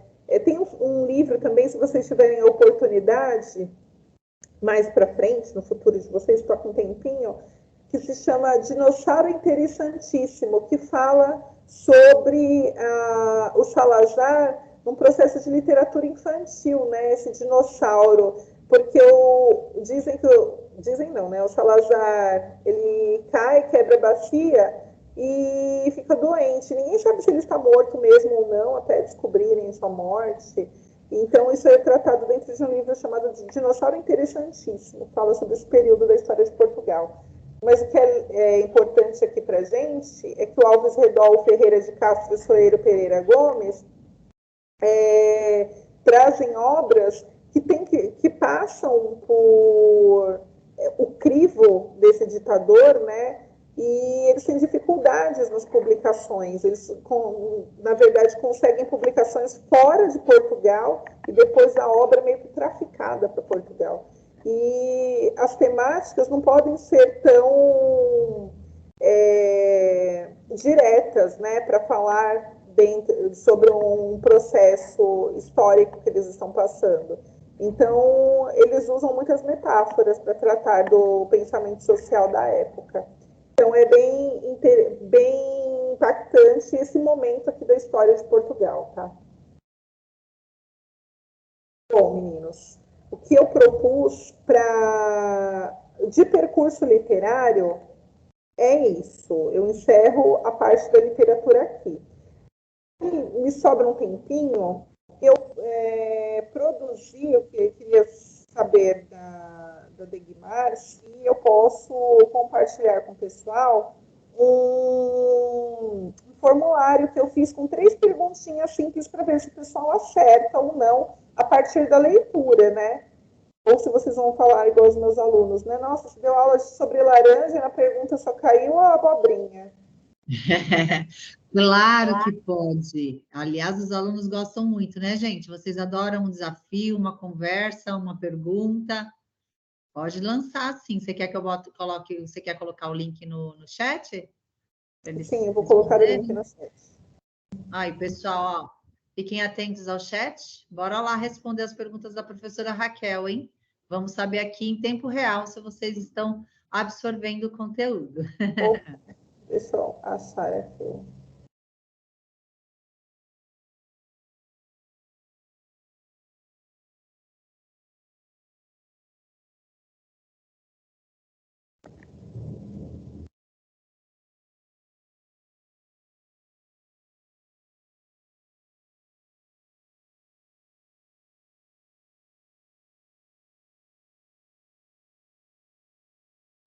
Tem um livro também, se vocês tiverem a oportunidade, mais para frente, no futuro de vocês, toca um tempinho, que se chama Dinossauro Interessantíssimo, que fala sobre o Salazar num processo de literatura infantil, né? Esse dinossauro, porque dizem não, né? O Salazar, ele cai, quebra a bacia e fica doente. Ninguém sabe se ele está morto mesmo ou não, até descobrirem sua morte. Então, isso é tratado dentro de um livro chamado Dinossauro Interessantíssimo, fala sobre esse período da história de Portugal. Mas o que é importante aqui para a gente é que o Alves Redol Ferreira de Castro e Soeiro Pereira Gomes trazem obras que passam por o crivo desse ditador, né? E eles têm dificuldades nas publicações. Eles, na verdade, conseguem publicações fora de Portugal e depois a obra é meio que traficada para Portugal. E as temáticas não podem ser tão diretas, né, para falar sobre um processo histórico que eles estão passando. Então, eles usam muitas metáforas para tratar do pensamento social da época. Então, é bem impactante esse momento aqui da história de Portugal, tá? Bom, meninos, o que eu propus de percurso literário é isso. Eu encerro a parte da literatura aqui. Me sobra um tempinho, eu produzi, eu queria saber da Degmar se eu posso compartilhar com o pessoal um formulário que eu fiz com 3 perguntinhas simples para ver se o pessoal acerta ou não a partir da leitura, né? Ou se vocês vão falar igual os meus alunos, né? Nossa, você deu aula sobre laranja e na pergunta só caiu a abobrinha. Claro que pode. Aliás, os alunos gostam muito, né, gente? Vocês adoram um desafio, uma conversa, uma pergunta. Pode lançar, sim. Você quer que eu coloque, você quer colocar o link no chat? Sim, eu vou colocar o link no chat. Aí, pessoal, ó, fiquem atentos ao chat. Bora lá responder as perguntas da professora Raquel, hein? Vamos saber aqui em tempo real se vocês estão absorvendo o conteúdo. Deixa eu achar aqui.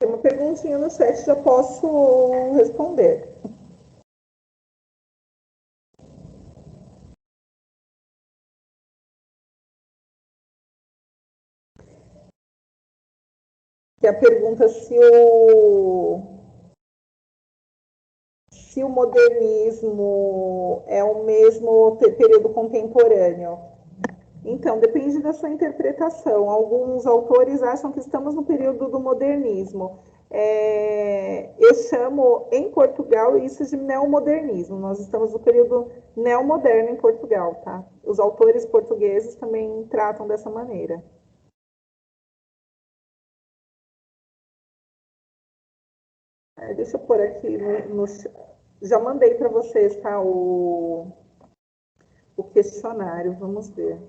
Tem uma perguntinha no chat, já posso responder. Que a pergunta se o modernismo é o mesmo período contemporâneo. Então, depende da sua interpretação. Alguns autores acham que estamos no período do modernismo. Eu chamo em Portugal isso de neomodernismo. Nós estamos no período neomoderno em Portugal, tá? Os autores portugueses também tratam dessa maneira. Deixa eu pôr aqui já mandei para vocês, tá? O questionário, vamos ver.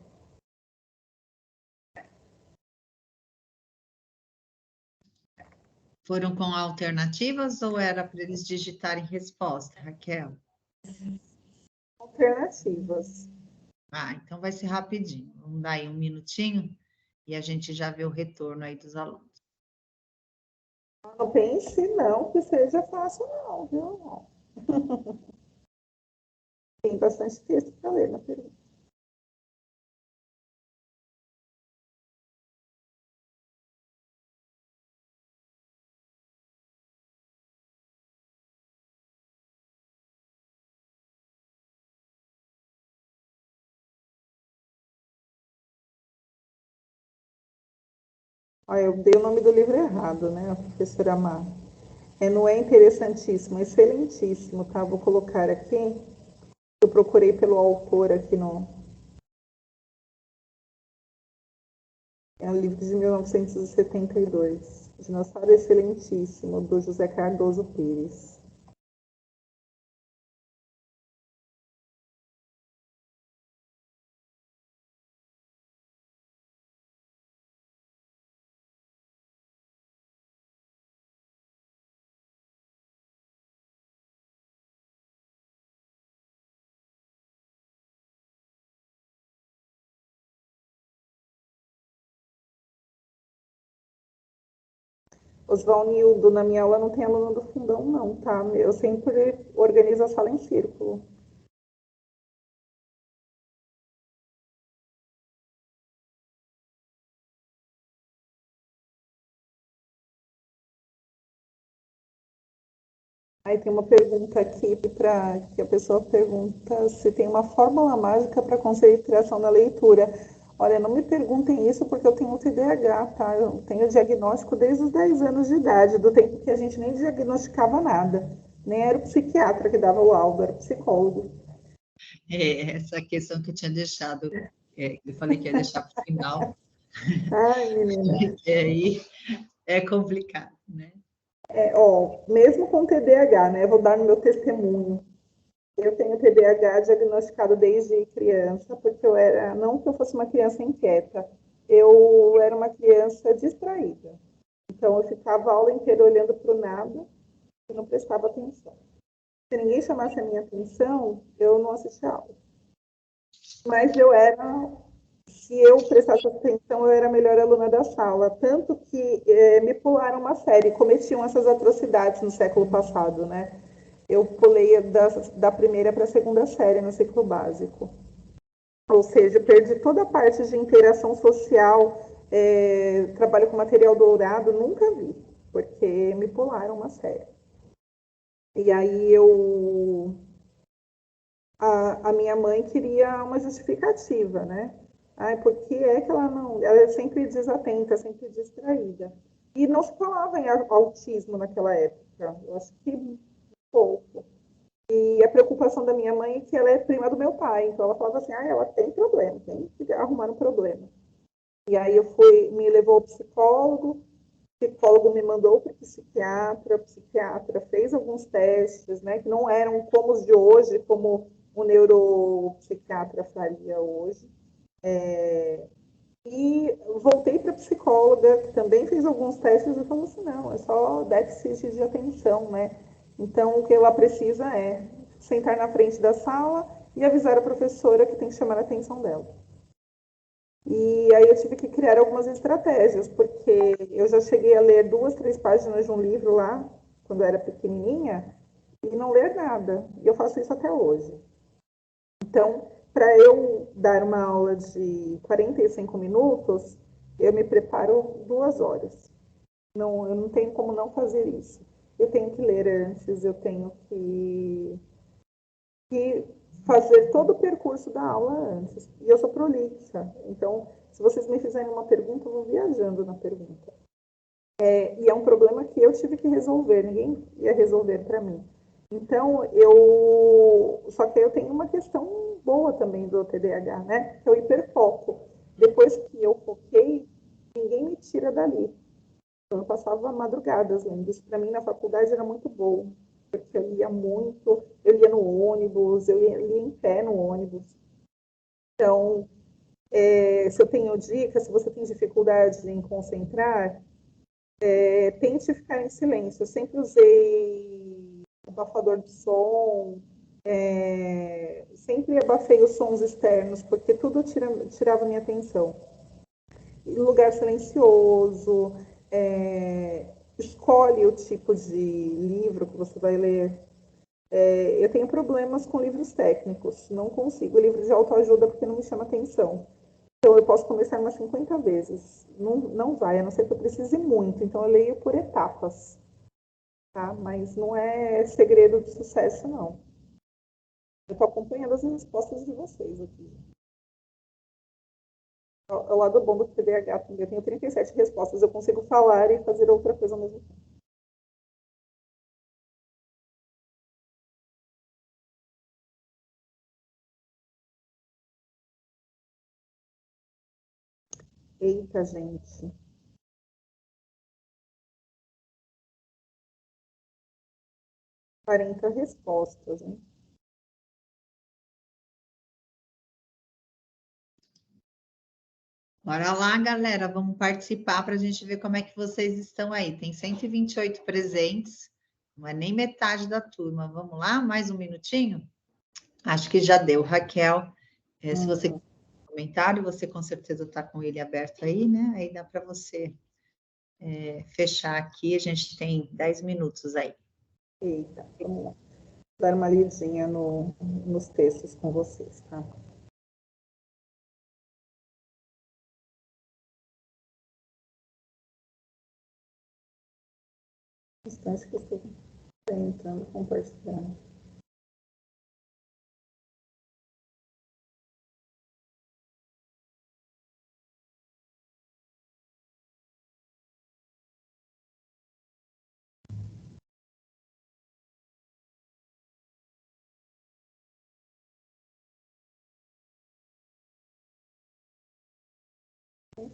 Foram com alternativas ou era para eles digitarem resposta, Raquel? Alternativas. Então vai ser rapidinho. Vamos dar aí um minutinho e a gente já vê o retorno aí dos alunos. Não pense não que seja fácil não, viu? Tem bastante texto para ler na pergunta. Eu dei o nome do livro errado, né, a professora Mar. Não é interessantíssimo, é excelentíssimo, tá? Vou colocar aqui. Eu procurei pelo autor aqui no... É um livro de 1972. Dinossauro Excelentíssimo, do José Cardoso Pires. Osvalnildo, na minha aula não tem aluno do fundão, não, tá? Eu sempre organizo a sala em círculo. Aí tem uma pergunta aqui para que a pessoa pergunta se tem uma fórmula mágica para concentração na leitura. Olha, não me perguntem isso porque eu tenho TDAH, tá? Eu tenho diagnóstico desde os 10 anos de idade, do tempo que a gente nem diagnosticava nada. Nem era o psiquiatra que dava o laudo, era o psicólogo. Essa questão que eu tinha deixado, eu falei que ia deixar para o final. Ai, menina. Aí é complicado, né? Mesmo com TDAH, né? Vou dar no meu testemunho. Eu tenho TDAH diagnosticado desde criança, porque não que eu fosse uma criança inquieta, eu era uma criança distraída. Então, eu ficava a aula inteira olhando para o nada e não prestava atenção. Se ninguém chamasse a minha atenção, eu não assistia a aula. Mas se eu prestasse atenção, eu era a melhor aluna da sala. Tanto que me pularam uma série, cometiam essas atrocidades no século passado, né? Eu pulei da primeira para a segunda série no ciclo básico. Ou seja, eu perdi toda a parte de interação social, trabalho com material dourado, nunca vi, porque me pularam uma série. E aí a minha mãe queria uma justificativa, né? Por que é que ela não... Ela é sempre desatenta, sempre distraída. E não se falava em autismo naquela época. Eu acho que pouco. E a preocupação da minha mãe é que ela é prima do meu pai. Então ela falava assim, ela tem problema, tem que arrumar um problema. E aí me levou ao psicólogo, o psicólogo me mandou para o psiquiatra fez alguns testes, né, que não eram como os de hoje, como o neuropsiquiatra faria hoje. E voltei para a psicóloga, que também fez alguns testes e falou assim, não, é só déficit de atenção, né? Então, o que ela precisa é sentar na frente da sala e avisar a professora que tem que chamar a atenção dela. E aí eu tive que criar algumas estratégias, porque eu já cheguei a ler 2, 3 páginas de um livro lá, quando eu era pequenininha, e não ler nada. E eu faço isso até hoje. Então, para eu dar uma aula de 45 minutos, eu me preparo 2 horas. Não, eu não tenho como não fazer isso. Eu tenho que ler antes, eu tenho que fazer todo o percurso da aula antes. E eu sou prolixa. Então, se vocês me fizerem uma pergunta, eu vou viajando na pergunta. E é um problema que eu tive que resolver, ninguém ia resolver para mim. Então, só que eu tenho uma questão boa também do TDAH, né? Que é o hiperfoco. Depois que eu foquei, ninguém me tira dali. Então, eu passava madrugadas lendo. Isso para mim na faculdade era muito bom, porque eu lia muito, eu lia no ônibus, eu lia em pé no ônibus. Então, se eu tenho dicas, se você tem dificuldade em concentrar, tente ficar em silêncio. Eu sempre usei abafador de som, sempre abafei os sons externos, porque tudo tirava minha atenção. Lugar silencioso, escolhe o tipo de livro que você vai ler. Eu tenho problemas com livros técnicos, não consigo. Livro de autoajuda porque não me chama atenção. Então, eu posso começar umas 50 vezes. Não vai, a não ser que eu precise muito. Então, eu leio por etapas. Tá? Mas não é segredo de sucesso, não. Eu estou acompanhando as respostas de vocês aqui. É o lado bom do TDAH também. Eu tenho 37 respostas. Eu consigo falar e fazer outra coisa ao mesmo tempo. Eita, gente. 40 respostas, hein? Bora lá, galera, vamos participar para a gente ver como é que vocês estão aí. Tem 128 presentes, não é nem metade da turma. Vamos lá, mais um minutinho? Acho que já deu, Raquel. Se você quiser um comentário, você com certeza está com ele aberto aí, né? Aí dá para você fechar aqui. A gente tem 10 minutos aí. Eita, vamos lá. Dar uma lidinha nos textos com vocês, tá? Instante que eu estou tentando compartilhar.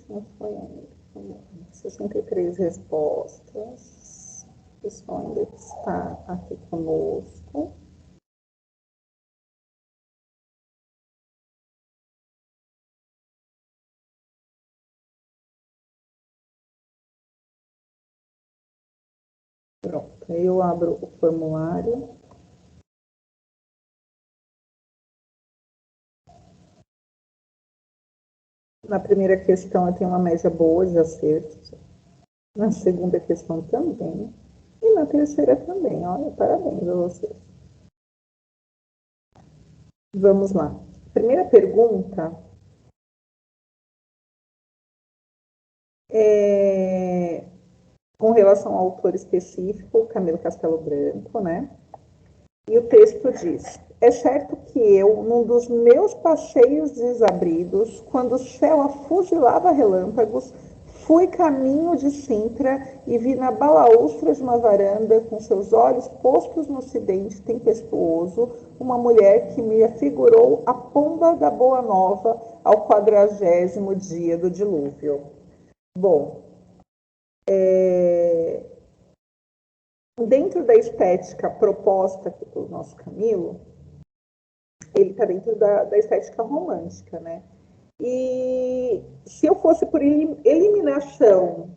Não foi ainda. 63 respostas. O pessoal ainda está aqui conosco. Pronto, aí eu abro o formulário. Na primeira questão eu tenho uma média boa de acertos. Na segunda questão também. E na terceira também. Olha, parabéns a vocês. Vamos lá. Primeira pergunta é com relação ao autor específico, Camilo Castelo Branco, né? E o texto diz: é certo que eu, num dos meus passeios desabridos, quando o céu afuzilava relâmpagos, fui caminho de Sintra e vi na balaústra de uma varanda, com seus olhos postos no ocidente tempestuoso, uma mulher que me afigurou a pomba da Boa Nova ao 40º dia do dilúvio. Bom, dentro da estética proposta aqui pelo nosso Camilo, ele está dentro da estética romântica, né? E se eu fosse por eliminação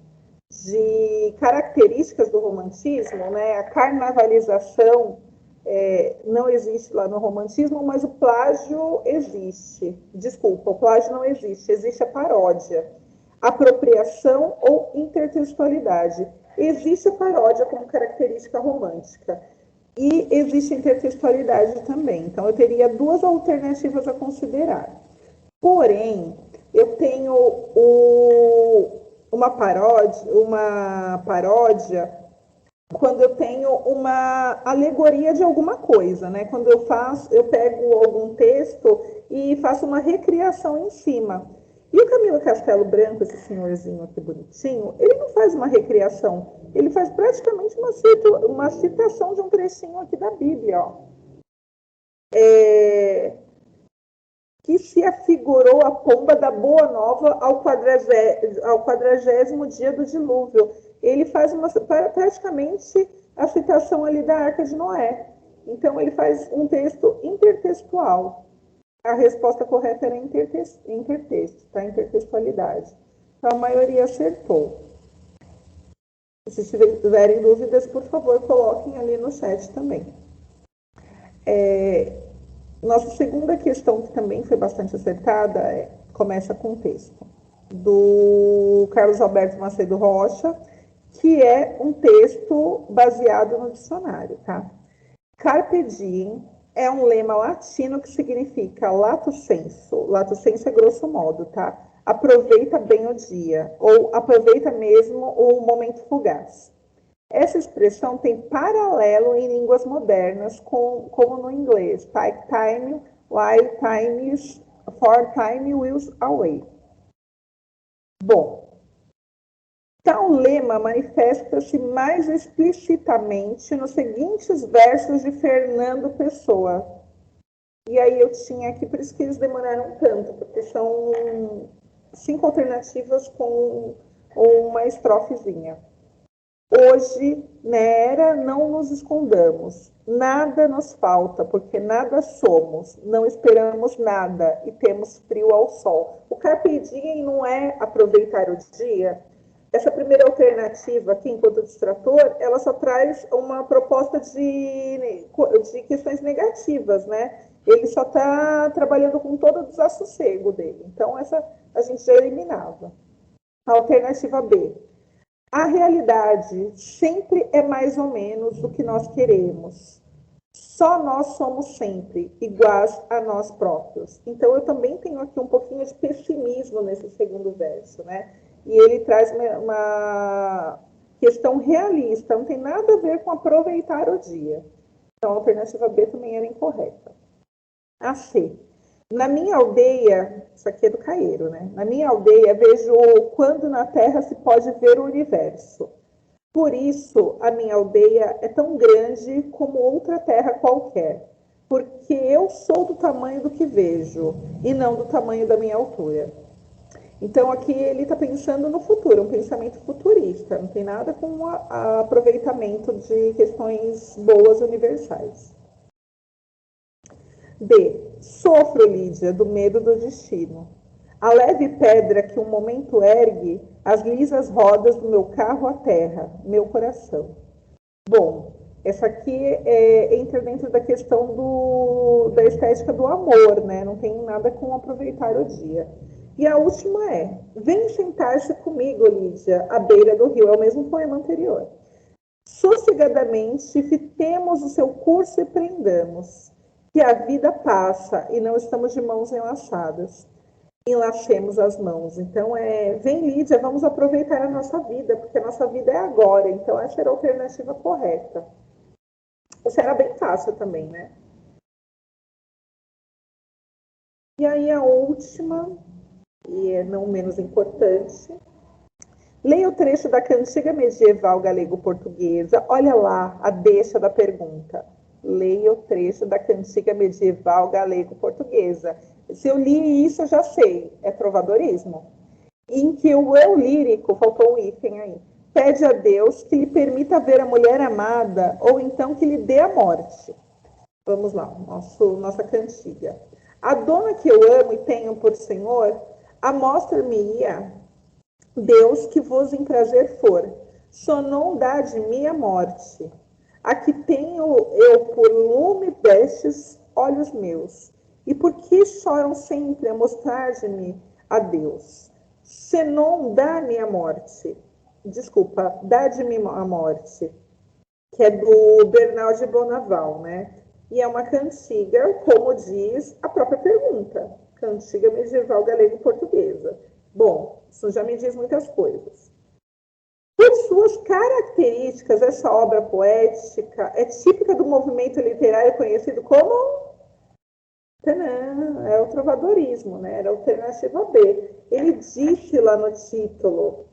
de características do romantismo, né, a carnavalização não existe lá no romantismo, mas o plágio existe. Desculpa, o plágio não existe, existe a paródia. Apropriação ou intertextualidade. Existe a paródia como característica romântica. E existe intertextualidade também. Então, eu teria duas alternativas a considerar. Porém, eu tenho uma paródia quando eu tenho uma alegoria de alguma coisa, né? Quando eu pego algum texto e faço uma recriação em cima. E o Camilo Castelo Branco, esse senhorzinho aqui bonitinho, ele não faz uma recriação, ele faz praticamente uma citação de um trechinho aqui da Bíblia, ó. Que se afigurou a pomba da Boa Nova ao 40º dia do dilúvio. Ele faz praticamente a citação ali da Arca de Noé. Então, ele faz um texto intertextual. A resposta correta era intertexto, tá? Intertextualidade. Então, a maioria acertou. Se tiverem dúvidas, por favor, coloquem ali no chat também. Nossa segunda questão, que também foi bastante acertada, começa com o texto do Carlos Alberto Macedo Rocha, que é um texto baseado no dicionário, tá? Carpe diem é um lema latino que significa lato sensu. Lato sensu é grosso modo, tá? Aproveita bem o dia, ou aproveita mesmo o momento fugaz. Essa expressão tem paralelo em línguas modernas, como no inglês. Take time while for time wills away. Bom, tal lema manifesta-se mais explicitamente nos seguintes versos de Fernando Pessoa. E aí eu tinha aqui, por isso que eles demoraram tanto, porque são 5 alternativas com uma estrofezinha. Hoje, nera, não nos escondamos, nada nos falta, porque nada somos, não esperamos nada e temos frio ao sol. O carpe diem não é aproveitar o dia. Essa primeira alternativa aqui, enquanto distrator, ela só traz uma proposta de questões negativas, né? Ele só está trabalhando com todo o desassossego dele. Então, essa a gente já eliminava. A alternativa B. A realidade sempre é mais ou menos do que nós queremos. Só nós somos sempre iguais a nós próprios. Então, eu também tenho aqui um pouquinho de pessimismo nesse segundo verso, né? E ele traz uma questão realista, não tem nada a ver com aproveitar o dia. Então, a alternativa B também era incorreta. A C. Na minha aldeia, isso aqui é do Caeiro, né? Na minha aldeia, vejo quando na Terra se pode ver o universo. Por isso, a minha aldeia é tão grande como outra terra qualquer, porque eu sou do tamanho do que vejo e não do tamanho da minha altura. Então, aqui ele está pensando no futuro, um pensamento futurista, não tem nada com o aproveitamento de questões boas universais. D. Sofro, Lídia, do medo do destino. A leve pedra que um momento ergue as lisas rodas do meu carro à terra, meu coração. Bom, essa aqui entra dentro da questão da estética do amor, né? Não tem nada com aproveitar o dia. E a última é: vem sentar-se comigo, Lídia, à beira do rio. É o mesmo poema anterior. Sossegadamente fitemos o seu curso e prendamos, que a vida passa e não estamos de mãos enlaçadas. Enlacemos as mãos. Então, vem, Lídia, vamos aproveitar a nossa vida, porque a nossa vida é agora. Então, essa era a alternativa correta. Isso era bem fácil também, né? E aí, a última, e não menos importante, leia o trecho da cantiga medieval galego-portuguesa. Olha lá a deixa da pergunta. Leia o trecho da cantiga medieval galego-portuguesa. Se eu li isso, eu já sei. É trovadorismo. Em que o eu lírico, faltou um hífen aí, pede a Deus que lhe permita ver a mulher amada ou então que lhe dê a morte. Vamos lá, nossa cantiga. A dona que eu amo e tenho por senhor, amostra-me-ia Deus que vos em prazer for, só não dá de mim a morte. Aqui tenho eu por lume destes olhos meus, e por que choram sempre a mostrar-me a Deus? Se não dá-me a morte, desculpa, dá-de-me a morte, que é do Bernal de Bonaval, né? E é uma cantiga, como diz a própria pergunta, cantiga medieval galego-portuguesa. Bom, isso já me diz muitas coisas. Por suas características, essa obra poética é típica do movimento literário conhecido como Tadã, é o trovadorismo, né? Era a alternativa B. Ele disse lá no título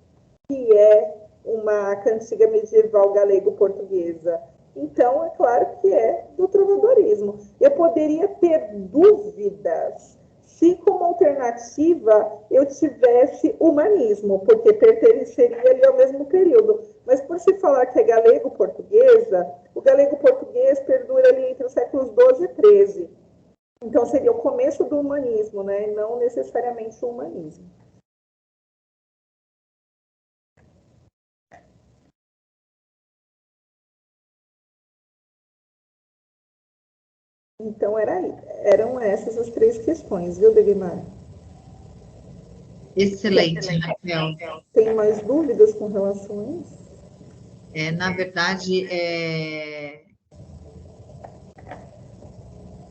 que é uma cantiga medieval galego-portuguesa. Então, é claro que é do trovadorismo. Eu poderia ter dúvidas se, como alternativa, eu tivesse humanismo, porque pertenceria ali ao mesmo período. Mas, por se falar que é galego-portuguesa, o galego-português perdura ali entre os séculos XII e XIII. Então, seria o começo do humanismo, né? Não necessariamente o humanismo. Então, eram essas as três questões, viu, Degmar? Excelente, Raquel. Tem mais dúvidas com relação a isso? Na verdade,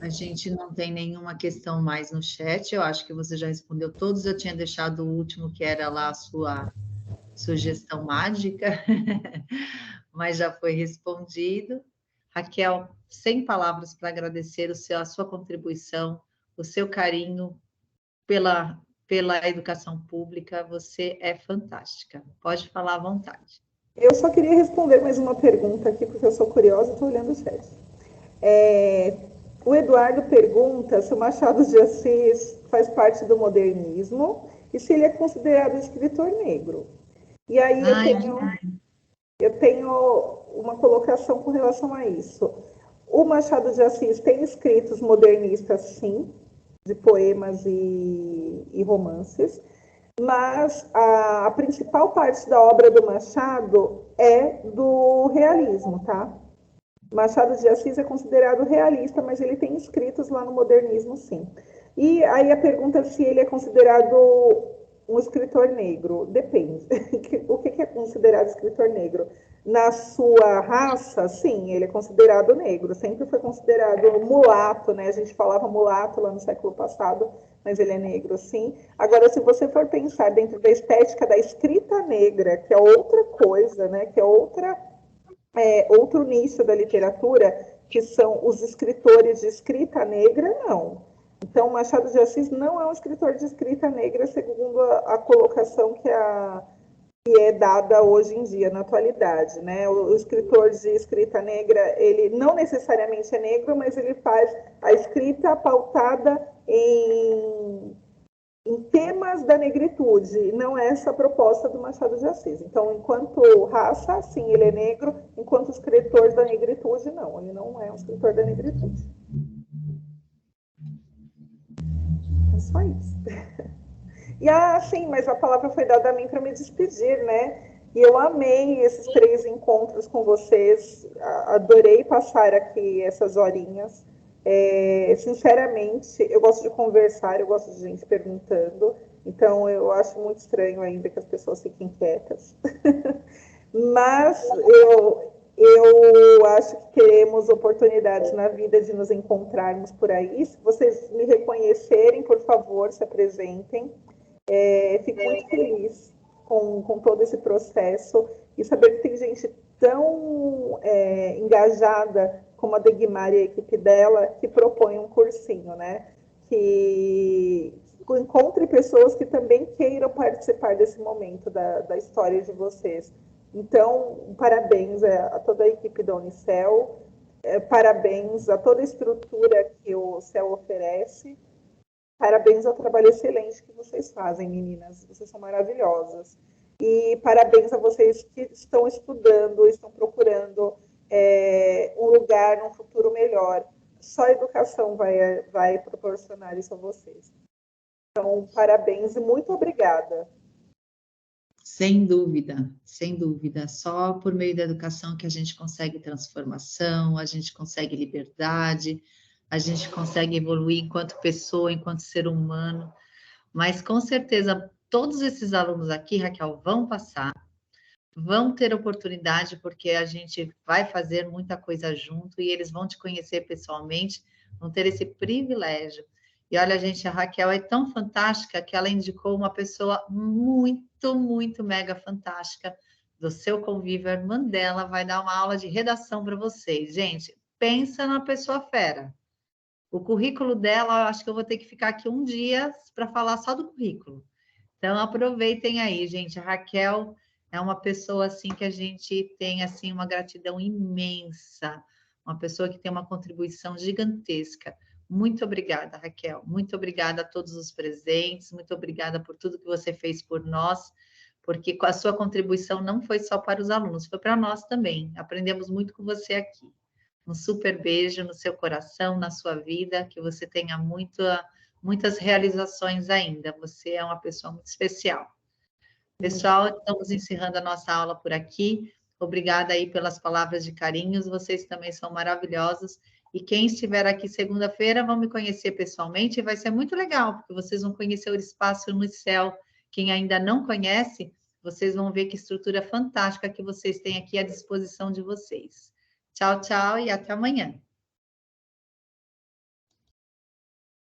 a gente não tem nenhuma questão mais no chat. Eu acho que você já respondeu todos. Eu tinha deixado o último, que era lá a sua sugestão mágica, mas já foi respondido. Raquel, sem palavras para agradecer a sua contribuição, o seu carinho pela educação pública. Você é fantástica. Pode falar à vontade. Eu só queria responder mais uma pergunta aqui, porque eu sou curiosa e estou olhando o chat. O Eduardo pergunta se o Machado de Assis faz parte do modernismo e se ele é considerado escritor negro. E aí eu tenho uma colocação com relação a isso. O Machado de Assis tem escritos modernistas, sim, de poemas e romances, mas a principal parte da obra do Machado é do realismo, tá? Machado de Assis é considerado realista, mas ele tem escritos lá no modernismo, sim. E aí a pergunta se ele é considerado um escritor negro. Depende. O que é considerado escritor negro? Na sua raça, sim, ele é considerado negro. Sempre foi considerado mulato, né? A gente falava mulato lá no século passado, mas ele é negro, sim. Agora, se você for pensar dentro da estética da escrita negra, que é outra coisa, né? Que é outro nicho da literatura, que são os escritores de escrita negra, não. Então, Machado de Assis não é um escritor de escrita negra, segundo a colocação que é dada hoje em dia, na atualidade, né? O escritor de escrita negra, ele não necessariamente é negro, mas ele faz a escrita pautada em temas da negritude, não é essa a proposta do Machado de Assis. Então, enquanto raça, sim, ele é negro, enquanto escritor da negritude, não, ele não é um escritor da negritude. É só isso. E sim, mas a palavra foi dada a mim para me despedir, né? E eu amei esses 3 encontros com vocês, adorei passar aqui essas horinhas. Sinceramente, eu gosto de conversar, eu gosto de gente perguntando, então eu acho muito estranho ainda que as pessoas fiquem quietas. Mas eu acho que teremos oportunidades na vida de nos encontrarmos por aí. Se vocês me reconhecerem, por favor, se apresentem. Fico muito feliz com todo esse processo e saber que tem gente tão engajada como a Degmar e a equipe dela que propõe um cursinho, né? Que encontre pessoas que também queiram participar desse momento da história de vocês. Então, parabéns a toda a equipe da Unicel, parabéns a toda a estrutura que o CEL oferece. Parabéns ao trabalho excelente que vocês fazem, meninas. Vocês são maravilhosas. E parabéns a vocês que estão estudando, estão procurando um lugar, um futuro melhor. Só a educação vai proporcionar isso a vocês. Então, parabéns e muito obrigada. Sem dúvida, sem dúvida. Só por meio da educação que a gente consegue transformação, a gente consegue liberdade, a gente consegue evoluir enquanto pessoa, enquanto ser humano. Mas com certeza todos esses alunos aqui, Raquel, vão passar, vão ter oportunidade, porque a gente vai fazer muita coisa junto e eles vão te conhecer pessoalmente, vão ter esse privilégio. E olha, gente, a Raquel é tão fantástica que ela indicou uma pessoa muito, muito mega fantástica do seu convívio. A irmã dela vai dar uma aula de redação para vocês. Gente, pensa na pessoa fera. O currículo dela, acho que eu vou ter que ficar aqui um dia para falar só do currículo. Então, aproveitem aí, gente. A Raquel é uma pessoa assim que a gente tem assim uma gratidão imensa, uma pessoa que tem uma contribuição gigantesca. Muito obrigada, Raquel. Muito obrigada a todos os presentes. Muito obrigada por tudo que você fez por nós, porque com a sua contribuição não foi só para os alunos, foi para nós também. Aprendemos muito com você aqui. Um super beijo no seu coração, na sua vida, que você tenha muitas realizações ainda. Você é uma pessoa muito especial. Pessoal, estamos encerrando a nossa aula por aqui. Obrigada aí pelas palavras de carinhos. Vocês também são maravilhosos. E quem estiver aqui segunda-feira, vão me conhecer pessoalmente e vai ser muito legal, porque vocês vão conhecer o Espaço Unicel. Quem ainda não conhece, vocês vão ver que estrutura fantástica que vocês têm aqui à disposição de vocês. Tchau, tchau e até amanhã.